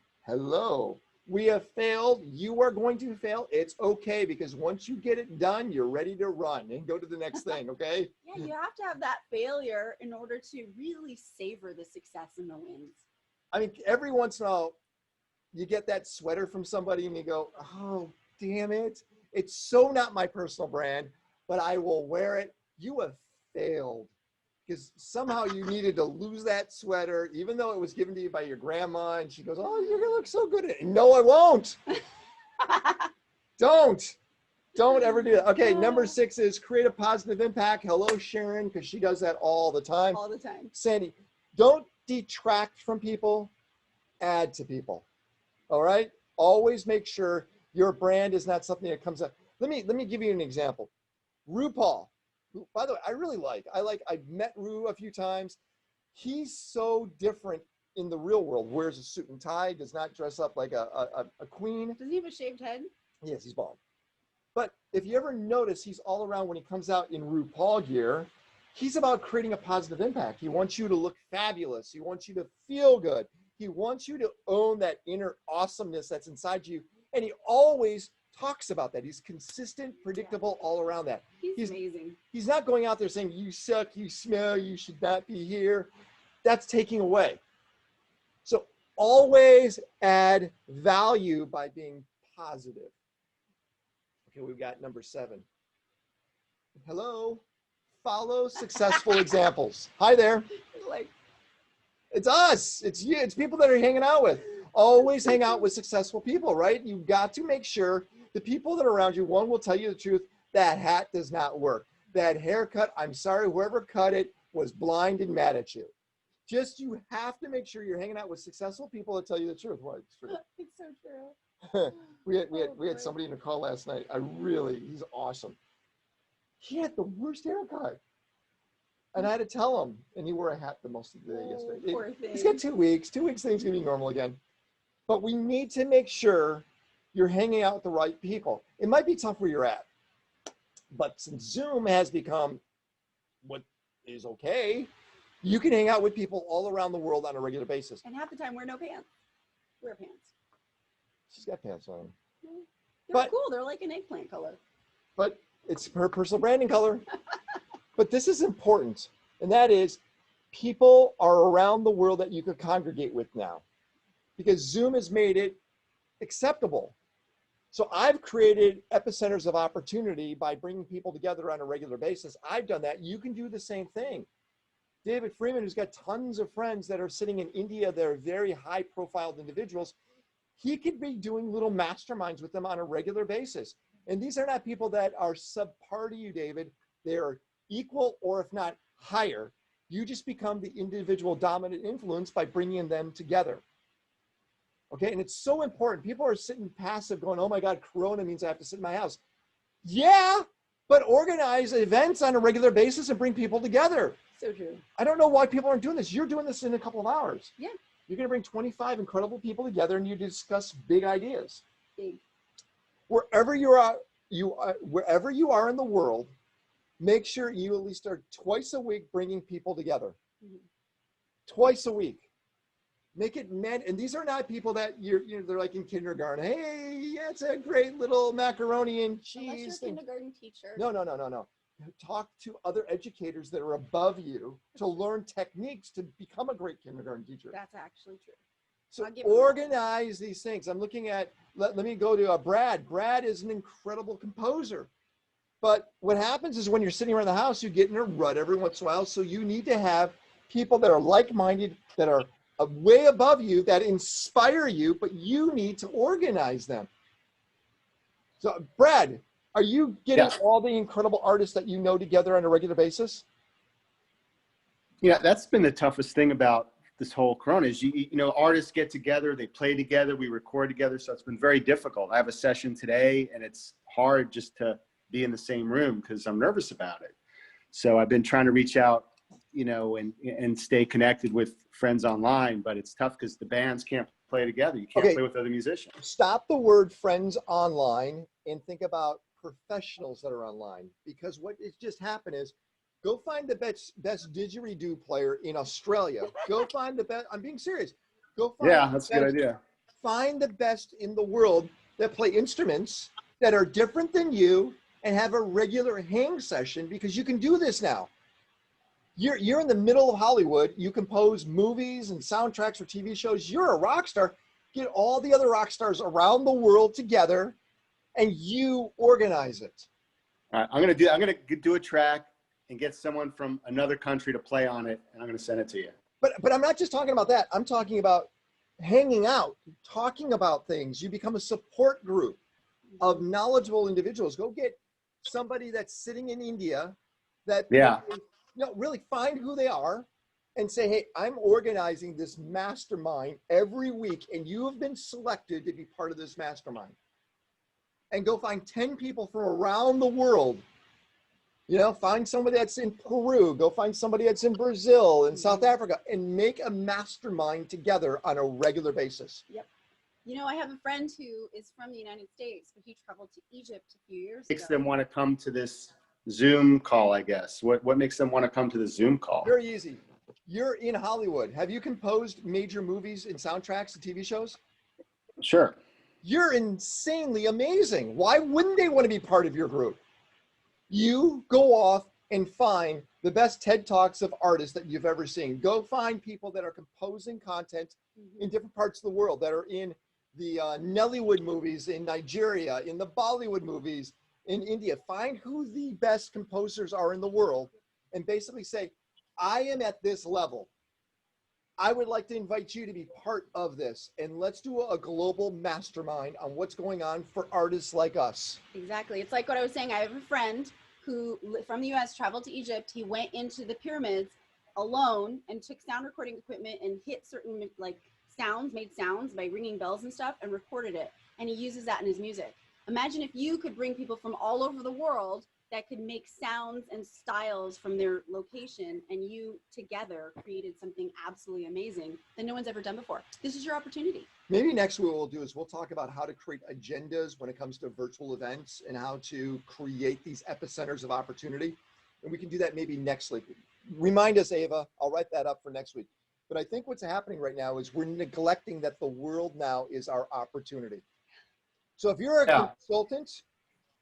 We have failed. You are going to fail. It's okay, because once you get it done, you're ready to run and go to the next thing, okay? Yeah, you have to have that failure in order to really savor the success and the wins. I mean, every once in a while, you get that sweater from somebody and you go, oh, damn it. It's so not my personal brand, but I will wear it. You have failed, because somehow you needed to lose that sweater, even though it was given to you by your grandma. And she goes, oh, you're going to look so good in it. No, I won't. Don't ever do that. Okay, number 6 is create a positive impact. Hello, Sharon, because she does that all the time. All the time. Sandy, don't detract from people, add to people. All right? Always make sure your brand is not something that comes up. Let me give you an example. RuPaul, who, by the way, I really like. I've met Ru a few times. He's so different in the real world. Wears a suit and tie, does not dress up like a queen. Does he have a shaved head? Yes, he's bald. But if you ever notice, he's all around when he comes out in RuPaul gear. He's about creating a positive impact. He wants you to look fabulous. He wants you to feel good. He wants you to own that inner awesomeness that's inside you. And he always talks about that. He's consistent, predictable, all around that. He's amazing. He's not going out there saying, you suck, you smell, you should not be here. That's taking away. So always add value by being positive. Okay, we've got number 7. Hello. Follow successful examples. Hi there. Like, it's us. It's you. It's people that are hanging out with. Always hang out with successful people, right? You've got to make sure the people that are around you, one, will tell you the truth. That hat does not work. That haircut, I'm sorry, whoever cut it was blind and mad at you. Just, you have to make sure you're hanging out with successful people that tell you the truth. Well, it's true. it's so true. we had somebody in the call last night. He's awesome. He had the worst haircut. And I had to tell him, and he wore a hat the most of the day yesterday. Poor thing. He's got 2 weeks. 2 weeks, things gonna be normal again. But we need to make sure you're hanging out with the right people. It might be tough where you're at, but since Zoom has become what is okay, you can hang out with people all around the world on a regular basis. And half the time, wear no pants. Wear pants. She's got pants on. They're cool. They're like an eggplant color. But it's her personal branding color. But this is important, and that is people are around the world that you could congregate with now, because Zoom has made it acceptable. So I've created epicenters of opportunity by bringing people together on a regular basis. I've done that. You can do the same thing. David Freeman, who's got tons of friends that are sitting in India, they're very high-profile individuals. He could be doing little masterminds with them on a regular basis. And these are not people that are subpar to you, David. They're equal, or if not higher. You just become the individual dominant influence by bringing them together. Okay, and it's so important. People are sitting passive going, oh my God, Corona means I have to sit in my house. Yeah, but organize events on a regular basis and bring people together. So true. I don't know why people aren't doing this. You're doing this in a couple of hours. Yeah. You're going to bring 25 incredible people together and you discuss big ideas. Big. Wherever you are in the world, make sure you at least are twice a week bringing people together. Mm-hmm. Twice a week. Make it meant, and these are not people that they're like in kindergarten. Hey, yeah, it's a great little macaroni and cheese Unless you're a thing. kindergarten teacher. No. Talk to other educators that are above you to learn techniques to become a great kindergarten teacher. That's actually true. So I'll give him that. organize these things. I'm looking at, let me go to Brad. Brad is an incredible composer. But what happens is when you're sitting around the house, you get in a rut every once in a while. So you need to have people that are like-minded, that are way above you, that inspire you, but you need to organize them. So Brad, are you getting all the incredible artists that you know together on a regular basis? Yeah, that's been the toughest thing about this whole Corona is, you know, artists get together, they play together, we record together. So it's been very difficult. I have a session today and it's hard just to be in the same room because I'm nervous about it. So I've been trying to reach out, you know, and stay connected with friends online, but it's tough because the bands can't play together. You can't play with other musicians. Stop the word friends online and think about professionals that are online, because what has just happened is, go find the best didgeridoo player in Australia. Go find the best, I'm being serious. Go find That's a good idea. Find the best in the world that play instruments that are different than you and have a regular hang session, because you can do this now. You're in the middle of Hollywood. You compose movies and soundtracks for TV shows. You're a rock star. Get all the other rock stars around the world together and you organize it. All right, I'm gonna do a track and get someone from another country to play on it, and I'm gonna send it to you. But I'm not just talking about that. I'm talking about hanging out, talking about things. You become a support group of knowledgeable individuals. Go get somebody that's sitting in India that, really find who they are and say, hey, I'm organizing this mastermind every week, and you have been selected to be part of this mastermind. And go find 10 people from around the world. You know, find somebody that's in Peru, go find somebody that's in Brazil and South Africa, and make a mastermind together on a regular basis. Yep. You know, I have a friend who is from the United States, but he traveled to Egypt a few years ago. Makes them want to come to this Zoom call, I guess. What makes them want to come to the Zoom call? Very easy. You're in Hollywood. Have you composed major movies and soundtracks and TV shows? Sure. You're insanely amazing. Why wouldn't they want to be part of your group? You go off and find the best TED Talks of artists that you've ever seen. Go find people that are composing content in different parts of the world, that are in the Nollywood movies in Nigeria, in the Bollywood movies in India. Find who the best composers are in the world and basically say, I am at this level. I would like to invite you to be part of this, and let's do a global mastermind on what's going on for artists like us. Exactly. It's like what I was saying. I have a friend who, from the US, traveled to Egypt. He went into the pyramids alone and took sound recording equipment and hit certain made sounds by ringing bells and stuff, and recorded it. And he uses that in his music. Imagine if you could bring people from all over the world that could make sounds and styles from their location, and you together created something absolutely amazing that no one's ever done before. This is your opportunity. Maybe next what we'll do is we'll talk about how to create agendas when it comes to virtual events and how to create these epicenters of opportunity. And we can do that maybe next week. Remind us, Ava, I'll write that up for next week. But I think what's happening right now is we're neglecting that the world now is our opportunity. So if you're a consultant,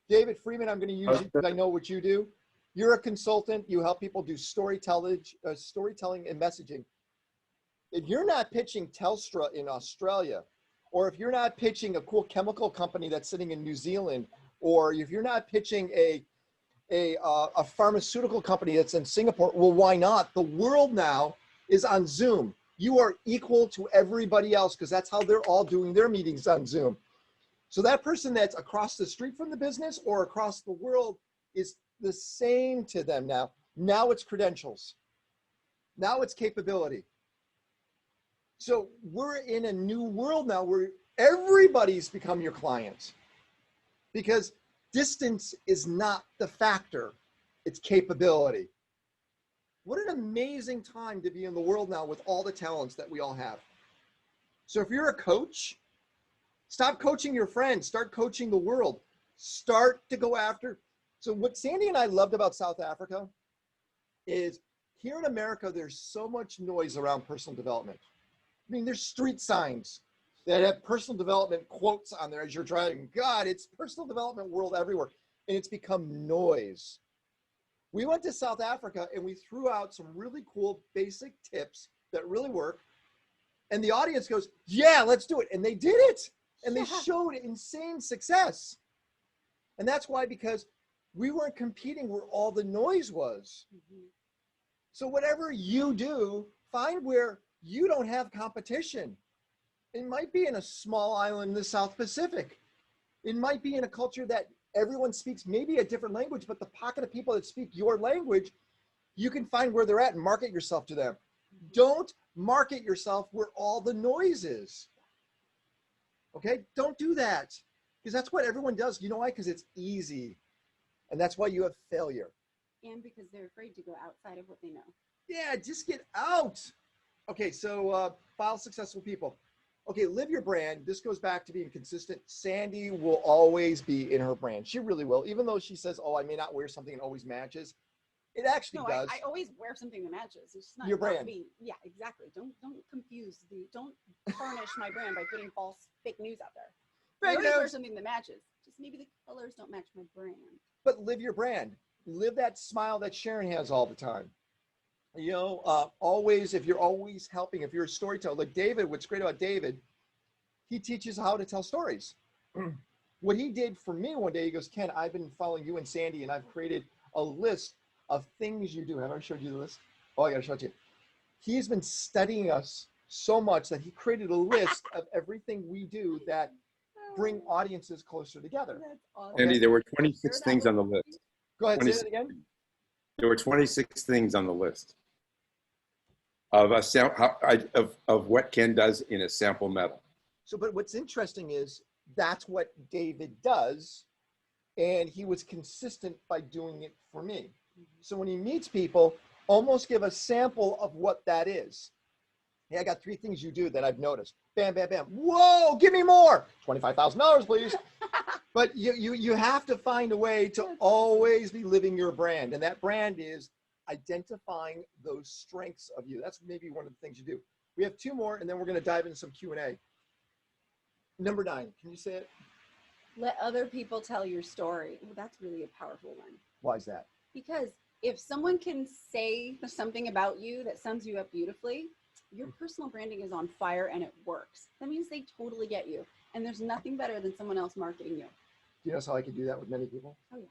David Freeman, I'm going to use you because I know what you do. You're a consultant. You help people do storytelling and messaging. If you're not pitching Telstra in Australia, or if you're not pitching a cool chemical company that's sitting in New Zealand, or if you're not pitching a pharmaceutical company that's in Singapore, well, why not? The world now is on Zoom. You are equal to everybody else because that's how they're all doing their meetings on Zoom. So that person that's across the street from the business or across the world is the same to them now. Now it's credentials. Now it's capability. So we're in a new world now where everybody's become your client, because distance is not the factor, it's capability. What an amazing time to be in the world now with all the talents that we all have. So if you're a coach, stop coaching your friends, start coaching the world. Start to go after. So what Sandy and I loved about South Africa is here in America, there's so much noise around personal development. I mean, there's street signs that have personal development quotes on there as you're driving. God, it's personal development world everywhere. And it's become noise. We went to South Africa and we threw out some really cool basic tips that really work. And the audience goes, yeah, let's do it. And they did it. And they Yeah. showed insane success. And that's why, because we weren't competing where all the noise was. Mhm. So whatever you do, find where you don't have competition. It might be in a small island in the South Pacific. It might be in a culture that everyone speaks maybe a different language, but the pocket of people that speak your language, you can find where they're at and market yourself to them. Don't market yourself where all the noise is. Okay? Don't do that. Because that's what everyone does. You know why? Because it's easy. And that's why you have failure. And because they're afraid to go outside of what they know. Yeah, just get out. Okay, so file successful people. Okay, live your brand. This goes back to being consistent. Sandy will always be in her brand. She really will. Even though she says, oh, I may not wear something that always matches. It actually No, does. I always wear something that matches. It's just not Your about brand. me. Yeah, exactly. Don't confuse don't tarnish my brand by putting false fake news out there. I Fake always wear news. something that matches. Just maybe the colors don't match my brand. But live your brand. Live that smile that Sharon has all the time. You know, always, if you're always helping, if you're a storyteller, like David, what's great about David, he teaches how to tell stories. What he did for me one day, he goes, Ken, I've been following you and Sandy, and I've created a list of things you do. Have I showed you the list? Oh, I got to show it to you. He's been studying us so much that he created a list of everything we do that bring audiences closer together. That's awesome. Okay. Andy, there were Share 26 that things with on the me. list. Go ahead, say 26 it again. There were 26 things on the list of of what Ken does in a sample metal. So, but what's interesting is that's what David does. And he was consistent by doing it for me. So when he meets people, almost give a sample of what that is. Hey, I got 3 things you do that I've noticed. Bam, bam, bam. Whoa, give me more. $25,000, please. But you have to find a way to always be living your brand. And that brand is identifying those strengths of you. That's maybe one of the things you do. We have 2 more, and then we're going to dive into some Q&A. Number 9, can you say it? Let other people tell your story. Well, that's really a powerful one. Why is that? Because if someone can say something about you that sums you up beautifully, your personal branding is on fire and it works. That means they totally get you. And there's nothing better than someone else marketing you. Do you know how I can do that with many people? Oh, yeah.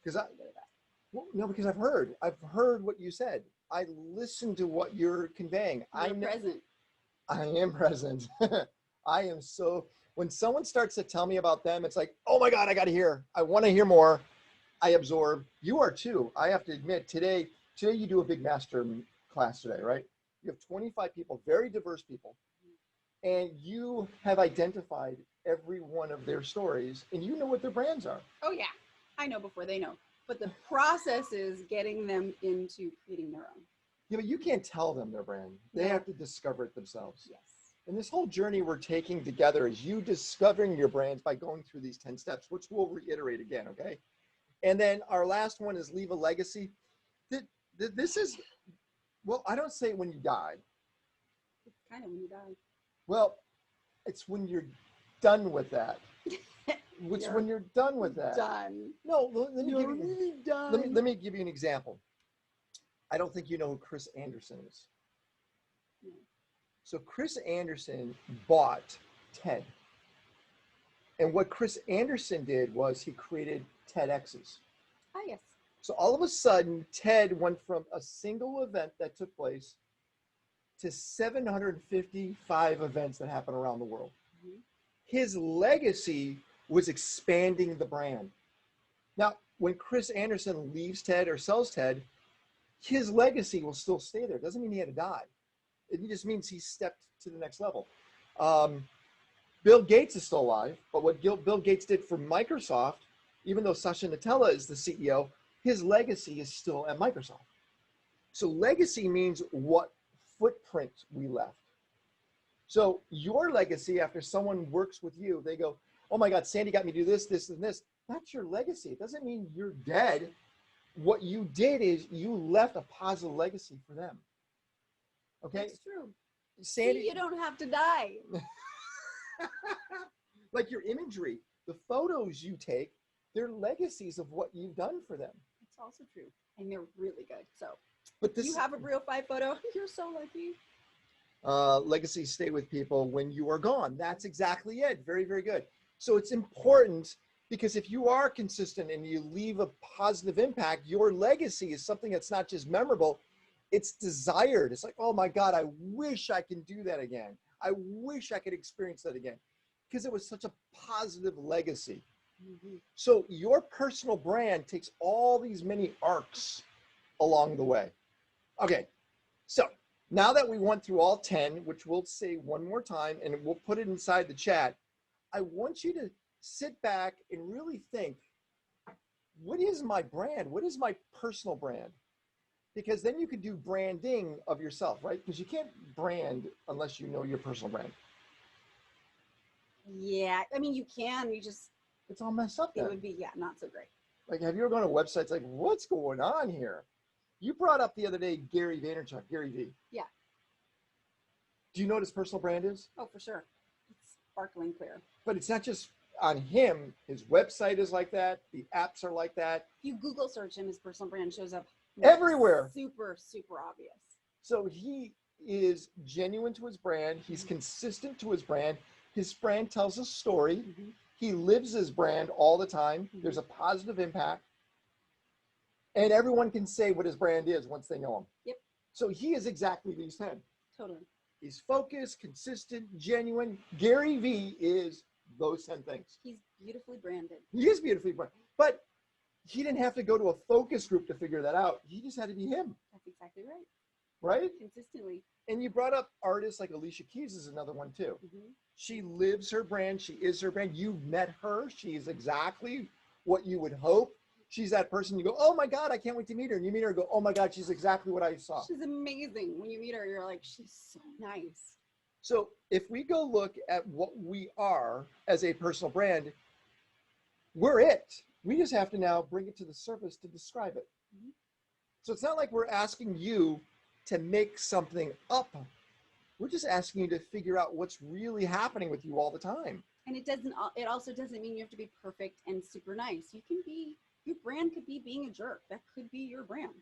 Because I, Really good at that. well, no, because I've heard what you said. I listened to what you're conveying. You're present. I am present. I am so, when someone starts to tell me about them, it's like, oh my God, I got to hear. I want to hear more. I absorb. You are too. I have to admit, today you do a big master class today, right? You have 25 people, very diverse people, and you have identified every one of their stories, and you know what their brands are. Oh, yeah. I know before they know. But the process is getting them into creating their own. Yeah, but you can't tell them their brand. They No. have to discover it themselves. Yes. And this whole journey we're taking together is you discovering your brands by going through these 10 steps, which we'll reiterate again, okay? And then our last one is leave a legacy. This is, well, I don't say when you die. It's kind of when you die. Well, it's when you're done with that. It's You're when you're done with that. Done. No, let me, You're give you, really done. let me give you an example. I don't think you know who Chris Anderson is. No. So Chris Anderson bought TED. And what Chris Anderson did was he created TEDx's. Ah, yes. So all of a sudden, TED went from a single event that took place to 755 events that happen around the world. Mhm. His legacy was expanding the brand. Now, when Chris Anderson leaves TED or sells TED, his legacy will still stay there. It doesn't mean he had to die. It just means he stepped to the next level. Bill Gates is still alive, but what Bill Gates did for Microsoft, even though Satya Nadella is the CEO, his legacy is still at Microsoft. So legacy means what footprint we left. So your legacy, after someone works with you, they go, oh my God, Sandy got me to do this, this, and this. That's your legacy. It doesn't mean you're dead. What you did is you left a positive legacy for them. Okay? That's true. Sandy, See, you don't have to die. like your imagery, the photos you take, they're legacies of what you've done for them. It's also true. And they're really good. So But if you have a real 5 photo, you're so lucky. Legacy stay with people when you are gone. That's exactly it. Very, very good. So it's important because if you are consistent and you leave a positive impact, your legacy is something that's not just memorable, it's desired. It's like, oh my God, I wish I can do that again. I wish I could experience that again because it was such a positive legacy. So your personal brand takes all these many arcs along the way. Okay, so now that we went through all 10, which we'll say one more time and we'll put it inside the chat, I want you to sit back and really think, what is my brand? What is my personal brand? Because then you could do branding of yourself, right? Because you can't brand unless you know your personal brand. Yeah, I mean, you can, It's all messed up it then. would be, yeah, not so great. Like, have you ever gone to websites like, what's going on here? You brought up the other day Gary Vaynerchuk, Gary V. Yeah. Do you know what his personal brand is? Oh, for sure. It's sparkling clear. But it's not just on him. His website is like that. The apps are like that. If you Google search him, his personal brand shows up Everywhere. Super, super obvious. So he is genuine to his brand. He's consistent to his brand. His brand tells a story. He lives his brand all the time. There's a positive impact. And everyone can say what his brand is once they know him. Yep. So he is exactly these 10. Totally. He's focused, consistent, genuine. Gary V is those 10 things. He's beautifully branded. He is beautifully branded. But he didn't have to go to a focus group to figure that out. He just had to be him. That's exactly right. Right? Consistently. And you brought up artists like Alicia Keys is another one too. She lives her brand. She is her brand. You've met her. She is exactly what you would hope. She's that person you go, oh my God, I can't wait to meet her. And you meet her and go, oh my God, she's exactly what I saw. She's amazing. When you meet her, you're like, she's so nice. So if we go look at what we are as a personal brand, we're it. We just have to now bring it to the surface to describe it. So it's not like we're asking you to make something up. We're just asking you to figure out what's really happening with you all the time. And it also doesn't mean you have to be perfect and super nice. You can be, your brand could be being a jerk. That could be your brand.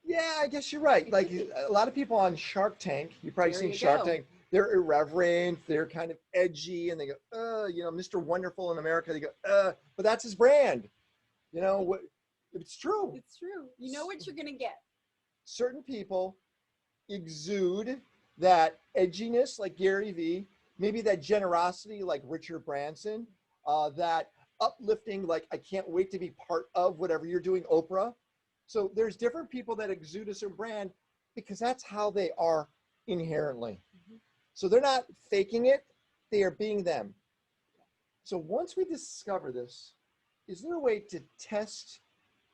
Yeah, I guess you're right. Like a lot of people on Shark Tank, you've probably seen Shark Tank, they're irreverent, they're kind of edgy, and they go, Mr. Wonderful in America, they go, but that's his brand. You know, what? It's true. It's true. You know what you're going to get. Certain people exude that edginess like Gary V, maybe that generosity like Richard Branson, that uplifting like I can't wait to be part of whatever you're doing, Oprah. So there's different people that exude a certain brand because that's how they are inherently. So they're not faking it, they are being them. So once we discover this, is there a way to test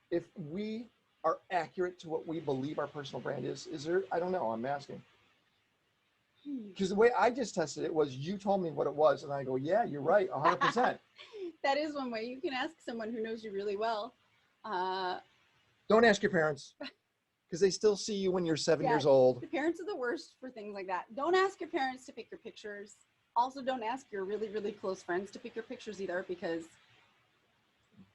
if we are accurate to what we believe our personal brand is? Is there? I don't know, I'm asking. Because the way I just tested it was you told me what it was and I go, yeah, you're right, 100%. That is one way. You can ask someone who knows you really well. Don't ask your parents because they still see you when you're 7 years old. The parents are the worst for things like that. Don't ask your parents to pick your pictures. Also, don't ask your really, really close friends to pick your pictures either because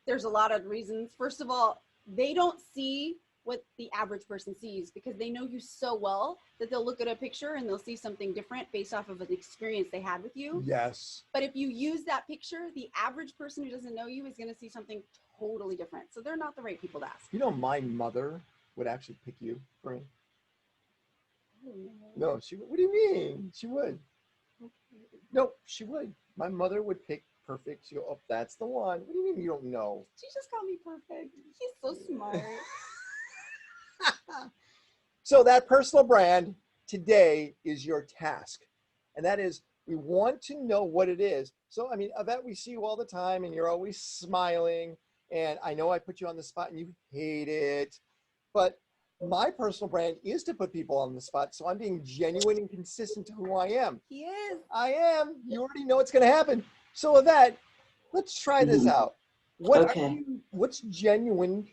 there's a lot of reasons. First of all, they don't see what the average person sees because they know you so well that they'll look at a picture and they'll see something different based off of an experience they had with you. Yes. But if you use that picture, the average person who doesn't know you is going to see something totally different. So they're not the right people to ask. You know, my mother would actually pick you for me. No, she would. What do you mean? She would. No, she would. My mother would pick perfect. She'd go, oh, that's the one. What do you mean you don't know? She just called me perfect. He's so smart. So that personal brand today is your task. And that is, we want to know what it is. So, I mean, Yvette, we see you all the time and you're always smiling. And I know I put you on the spot and you hate it. But my personal brand is to put people on the spot. So I'm being genuine and consistent to who I am. He is. I am. You already know what's going to happen. So Yvette, let's try this out. What are you, what's genuine?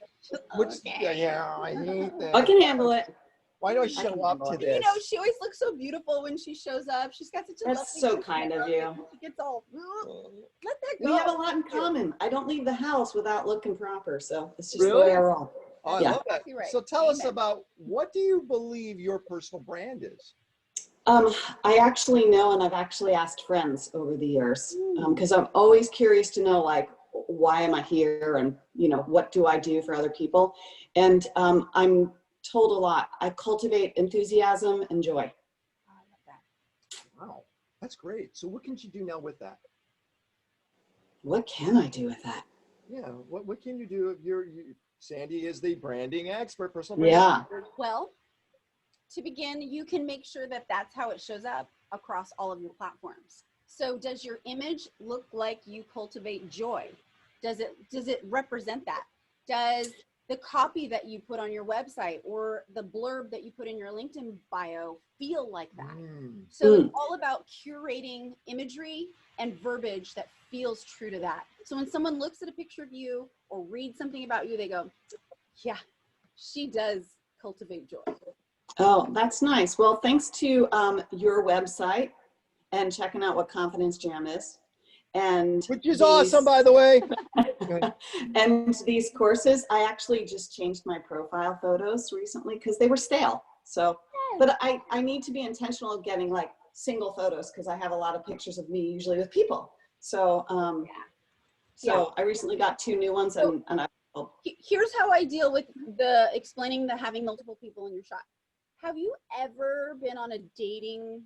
What's, yeah, I hate that. I can handle it. Why do I show up to this? You know, she always looks so beautiful when she shows up. She's got such a That's lovely so kind of you. She gets all, let that go. We have a lot in common. I don't leave the house without looking proper, so it's just Really? the way I roll. Oh, I That's love that. exactly right. So tell us Amen. about, what do you believe your personal brand is? I actually know, and I've actually asked friends over the years, Hmm. because I'm always curious to know, like, why am I here, and what do I do for other people? And I'm told a lot. I cultivate enthusiasm and joy. I love that. Wow, that's great. So what can you do now with that? What can I do with that? Yeah, what can you do? Sandy is the branding expert, personal branding Yeah. expert. Well, to begin, you can make sure that that's how it shows up across all of your platforms. So does your image look like you cultivate joy? Does it represent that? Does the copy that you put on your website or the blurb that you put in your LinkedIn bio feel like that? So it's all about curating imagery and verbiage that feels true to that. So when someone looks at a picture of you or reads something about you, they go, yeah, she does cultivate joy. Oh, that's nice. Well, thanks to your website and checking out what Confidence Jam is, and Which is awesome, by the way. and these courses, I actually just changed my profile photos recently because they were stale. So, but I need to be intentional of getting like single photos because I have a lot of pictures of me usually with people. So, I recently got 2 new ones, and Here's how I deal with explaining the having multiple people in your shot. Have you ever been on a dating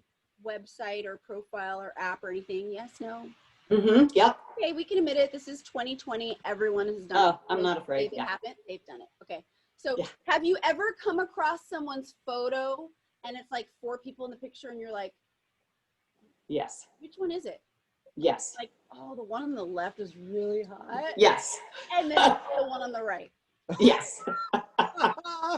website or profile or app or anything? Yes, no? Yep. Okay, we can admit it. This is 2020. Everyone has done it. Oh, I'm not afraid. They Yeah. haven't. They've done it. Okay. So Yeah. have you ever come across someone's photo and it's like 4 people in the picture and you're like, Yes. which one is it? Yes. Like, oh, the one on the left is really hot. Yes. And then the one on the right. Yes.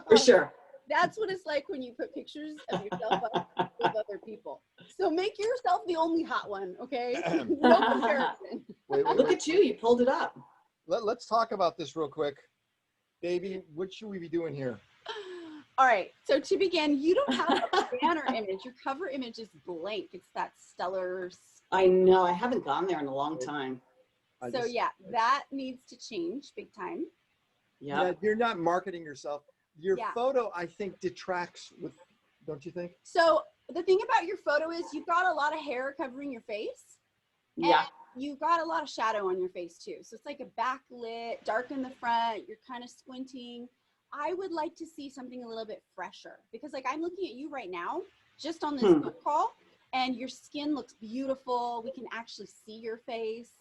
For sure. That's what it's like when you put pictures of yourself up with other people. So make yourself the only hot one, okay? No comparison. Look at you. You pulled it up. Let's talk about this real quick. Baby, what should we be doing here? All right. So to begin, you don't have a banner image. Your cover image is blank. It's that stellar. I know. I haven't gone there in a long time. So yeah, that needs to change big time. Yeah. You're not marketing yourself. Your Yeah. photo, I think, detracts with, don't you think? So the thing about your photo is you've got a lot of hair covering your face. Yeah. And you've got a lot of shadow on your face too. So it's like a backlit, dark in the front. You're kind of squinting. I would like to see something a little bit fresher because like I'm looking at you right now, just on this Zoom call, and your skin looks beautiful. We can actually see your face.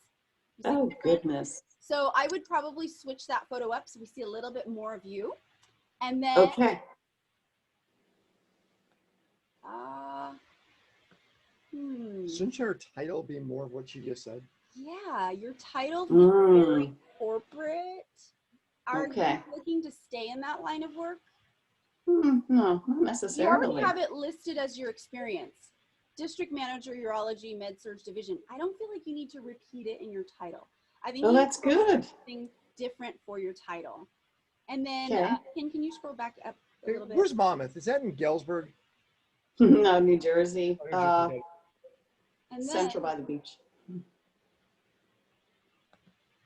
Oh, goodness. So I would probably switch that photo up so we see a little bit more of you. And then, Okay. Shouldn't your title be more of what you just said? Yeah, your title very corporate. Are Okay. you looking to stay in that line of work? No, not You necessarily. already have it listed as your experience. District manager, urology, med-surg division. I don't feel like you need to repeat it in your title. I think that's good. Something different for your title. And then, Okay. can you scroll back up a little bit? Where's Monmouth? Is that in Galesburg? No, New Jersey. Oh, New Jersey. And then, Central by the beach. What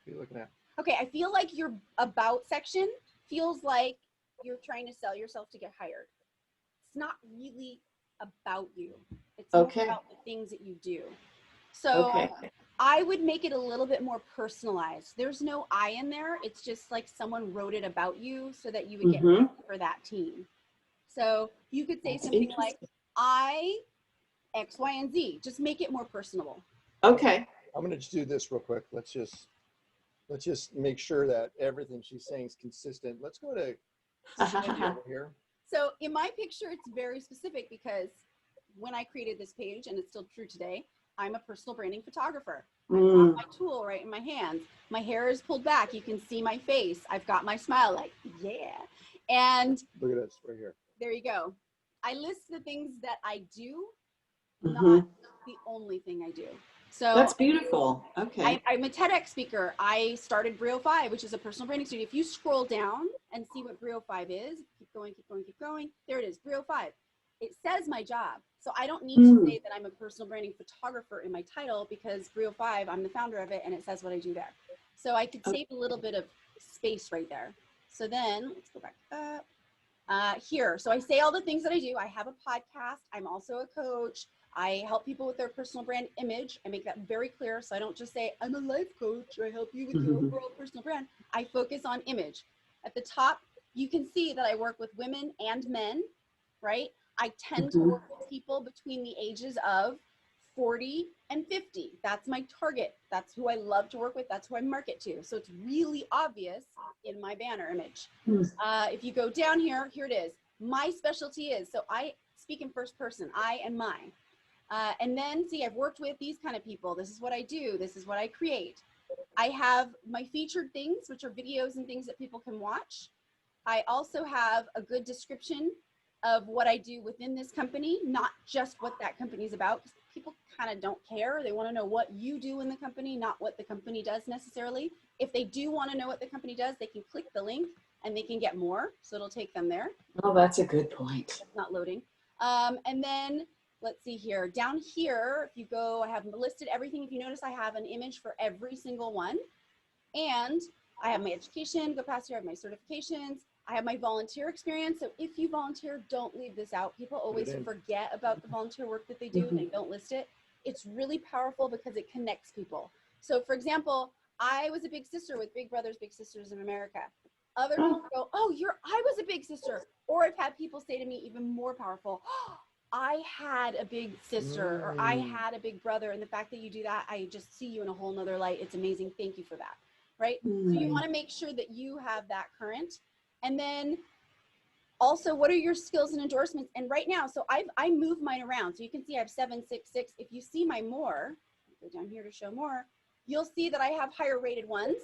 are you looking at? okay, I feel like your about section feels like you're trying to sell yourself to get hired. It's not really about you. It's more about the things that you do. So I would make it a little bit more personalized. There's no I in there. It's just like someone wrote it about you so that you would get picked for that team. So you could say something like, I, X, Y, and Z. Just make it more personable. Okay. I'm going to just do this real quick. Let's just make sure that everything she's saying is consistent. Let's go to Sandy over here. So in my picture, it's very specific because when I created this page, and it's still true today, I'm a personal branding photographer. I've got my tool right in my hands. My hair is pulled back. You can see my face. I've got my smile like, yeah. And look at this right here. There you go. I list the things that I do, not the only thing I do. So that's beautiful. Okay. I'm a TEDx speaker. I started Brio 5, which is a personal branding studio. If you scroll down and see what Brio 5 is, keep going, keep going, keep going. There it is, Brio 5. It says my job. So I don't need to say that I'm a personal branding photographer in my title because Brio 5, I'm the founder of it and it says what I do there. So I could save a little bit of space right there. So then let's go back up. Here. So I say all the things that I do. I have a podcast. I'm also a coach. I help people with their personal brand image. I make that very clear. So I don't just say, I'm a life coach. I help you with your overall personal brand. I focus on image. At the top, you can see that I work with women and men, right? I tend to work with people between the ages of 40 and 50. That's my target. That's who I love to work with. That's who I market to. So it's really obvious in my banner image. If you go down here, here it is. My specialty is, so I speak in first person, I and mine. And then see, I've worked with these kind of people. This is what I do. This is what I create. I have my featured things, which are videos and things that people can watch. I also have a good description of what I do within this company, not just what that company is about. People kind of don't care. They want to know what you do in the company, not what the company does necessarily. If they do want to know what the company does, they can click the link and they can get more. So it'll take them there. Oh, that's a good point. It's not loading. And then let's see here. Down here, if you go, I have listed everything. If you notice, I have an image for every single one. And I have my education, go past here, I have my certifications. I have my volunteer experience. So if you volunteer, don't leave this out. People always forget about the volunteer work that they do and they don't list it. It's really powerful because it connects people. So for example, I was a big sister with Big Brothers, Big Sisters in America. Other people go, oh, I was a big sister. Or I've had people say to me even more powerful, oh, I had a big sister or I had a big brother. And the fact that you do that, I just see you in a whole nother light. It's amazing. Thank you for that. Right? So you want to make sure that you have that current. And then also, what are your skills and endorsements? And right now, so I move mine around. So you can see I have 766. If you see my more, go down here to show more, you'll see that I have higher rated ones.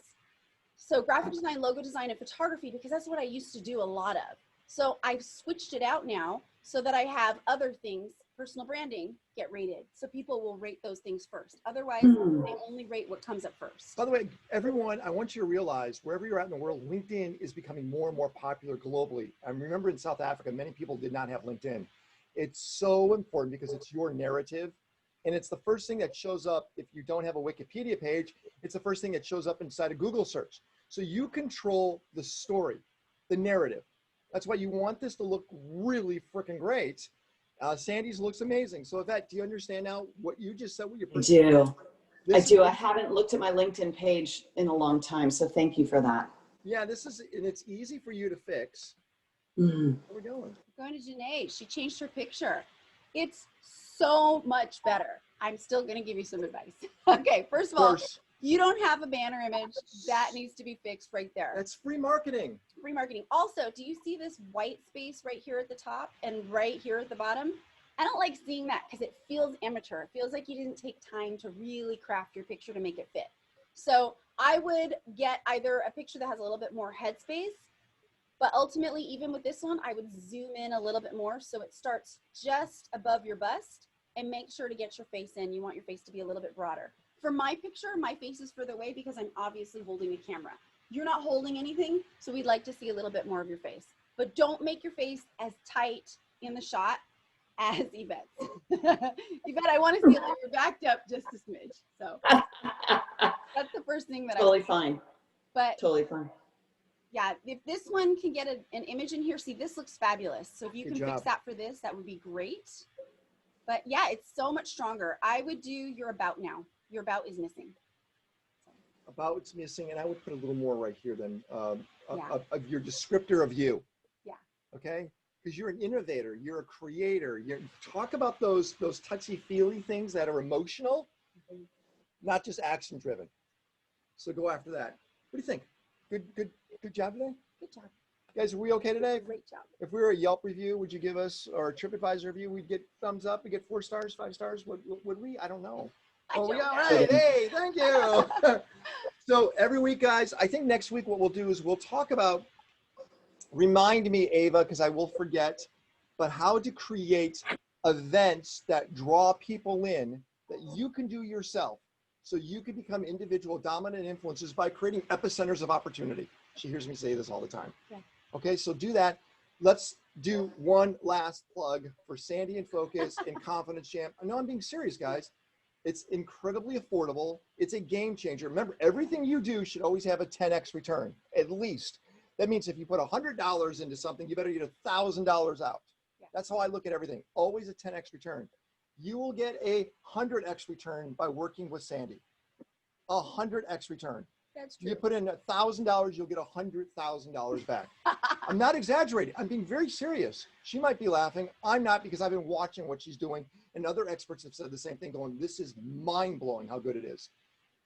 So graphic design, logo design, and photography, because that's what I used to do a lot of. So I've switched it out now so that I have other things, personal branding, get rated. So people will rate those things first. Otherwise, they only rate what comes up first. By the way, everyone, I want you to realize wherever you're at in the world, LinkedIn is becoming more and more popular globally. I remember in South Africa, many people did not have LinkedIn. It's so important because it's your narrative. And it's the first thing that shows up if you don't have a Wikipedia page. It's the first thing that shows up inside a Google search. So you control the story, the narrative. That's why you want this to look really freaking great. Sandy's looks amazing. So Yvette, do you understand now what you just said? What your I do. I haven't looked at my LinkedIn page in a long time. So thank you for that. Yeah, and it's easy for you to fix. Where are we going? We're going to Janae. She changed her picture. It's so much better. I'm still going to give you some advice. Okay, first of all, you don't have a banner image. That needs to be fixed right there. That's free marketing. Free marketing. Also, do you see this white space right here at the top and right here at the bottom? I don't like seeing that because it feels amateur. It feels like you didn't take time to really craft your picture to make it fit. So I would get either a picture that has a little bit more headspace, but ultimately, even with this one, I would zoom in a little bit more so it starts just above your bust, and make sure to get your face in. You want your face to be a little bit broader. For my picture, my face is further away because I'm obviously holding a camera. You're not holding anything, so we'd like to see a little bit more of your face. But don't make your face as tight in the shot as Yvette's. Yvette, I want to see like you're backed up just a smidge. So that's the first thing that totally fine. But totally fine. Yeah, if this one can get an image in here, see, this looks fabulous. So if you can fix that for this, that would be great. But yeah, it's so much stronger. I would do your about now. Your about is missing. About's missing, and I would put a little more right here than of your descriptor of you. Yeah. Okay, because you're an innovator, you're a creator. You talk about those touchy-feely things that are emotional, not just action-driven. So go after that. What do you think? Good job today? Good job. Guys, are we okay today? Great job. If we were a Yelp review, would you give us, or a TripAdvisor review, we'd get thumbs up, we'd get 4 stars, 5 stars? Would we? I don't know. Oh, we all right. Hey, thank you. So every week, guys, I think next week what we'll do is we'll talk about, remind me, Ava, because I will forget, but how to create events that draw people in that you can do yourself. So you can become individual dominant influencers by creating epicenters of opportunity. She hears me say this all the time. Yeah. Okay, so do that. Let's do one last plug for Sandy and Focus and Confidence Champ. I know I'm being serious, guys. It's incredibly affordable. It's a game changer. Remember, everything you do should always have a 10x return, at least. That means if you put $100 into something, you better get $1,000 out. Yeah. That's how I look at everything. Always a 10x return. You will get a 100x return by working with Sandy. 100x return. That's true. You put in $1,000, you'll get $100,000 back. I'm not exaggerating. I'm being very serious. She might be laughing. I'm not, because I've been watching what she's doing, and other experts have said the same thing, going, this is mind-blowing how good it is.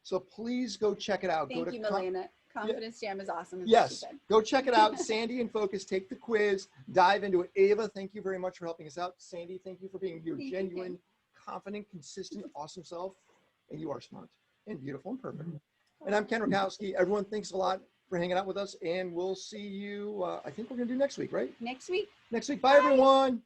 So please go check it out. Thank you, Milena. Confidence Jam is awesome. Yes, go check it out. Sandy in Focus, take the quiz, dive into it. Ava, thank you very much for helping us out. Sandy, thank you for being your genuine, confident, consistent, awesome self. And you are smart and beautiful and perfect. And I'm Ken Rakowski. Everyone, thanks a lot for hanging out with us. And we'll see you, I think we're going to do next week, right? Next week. Next week. Bye, everyone.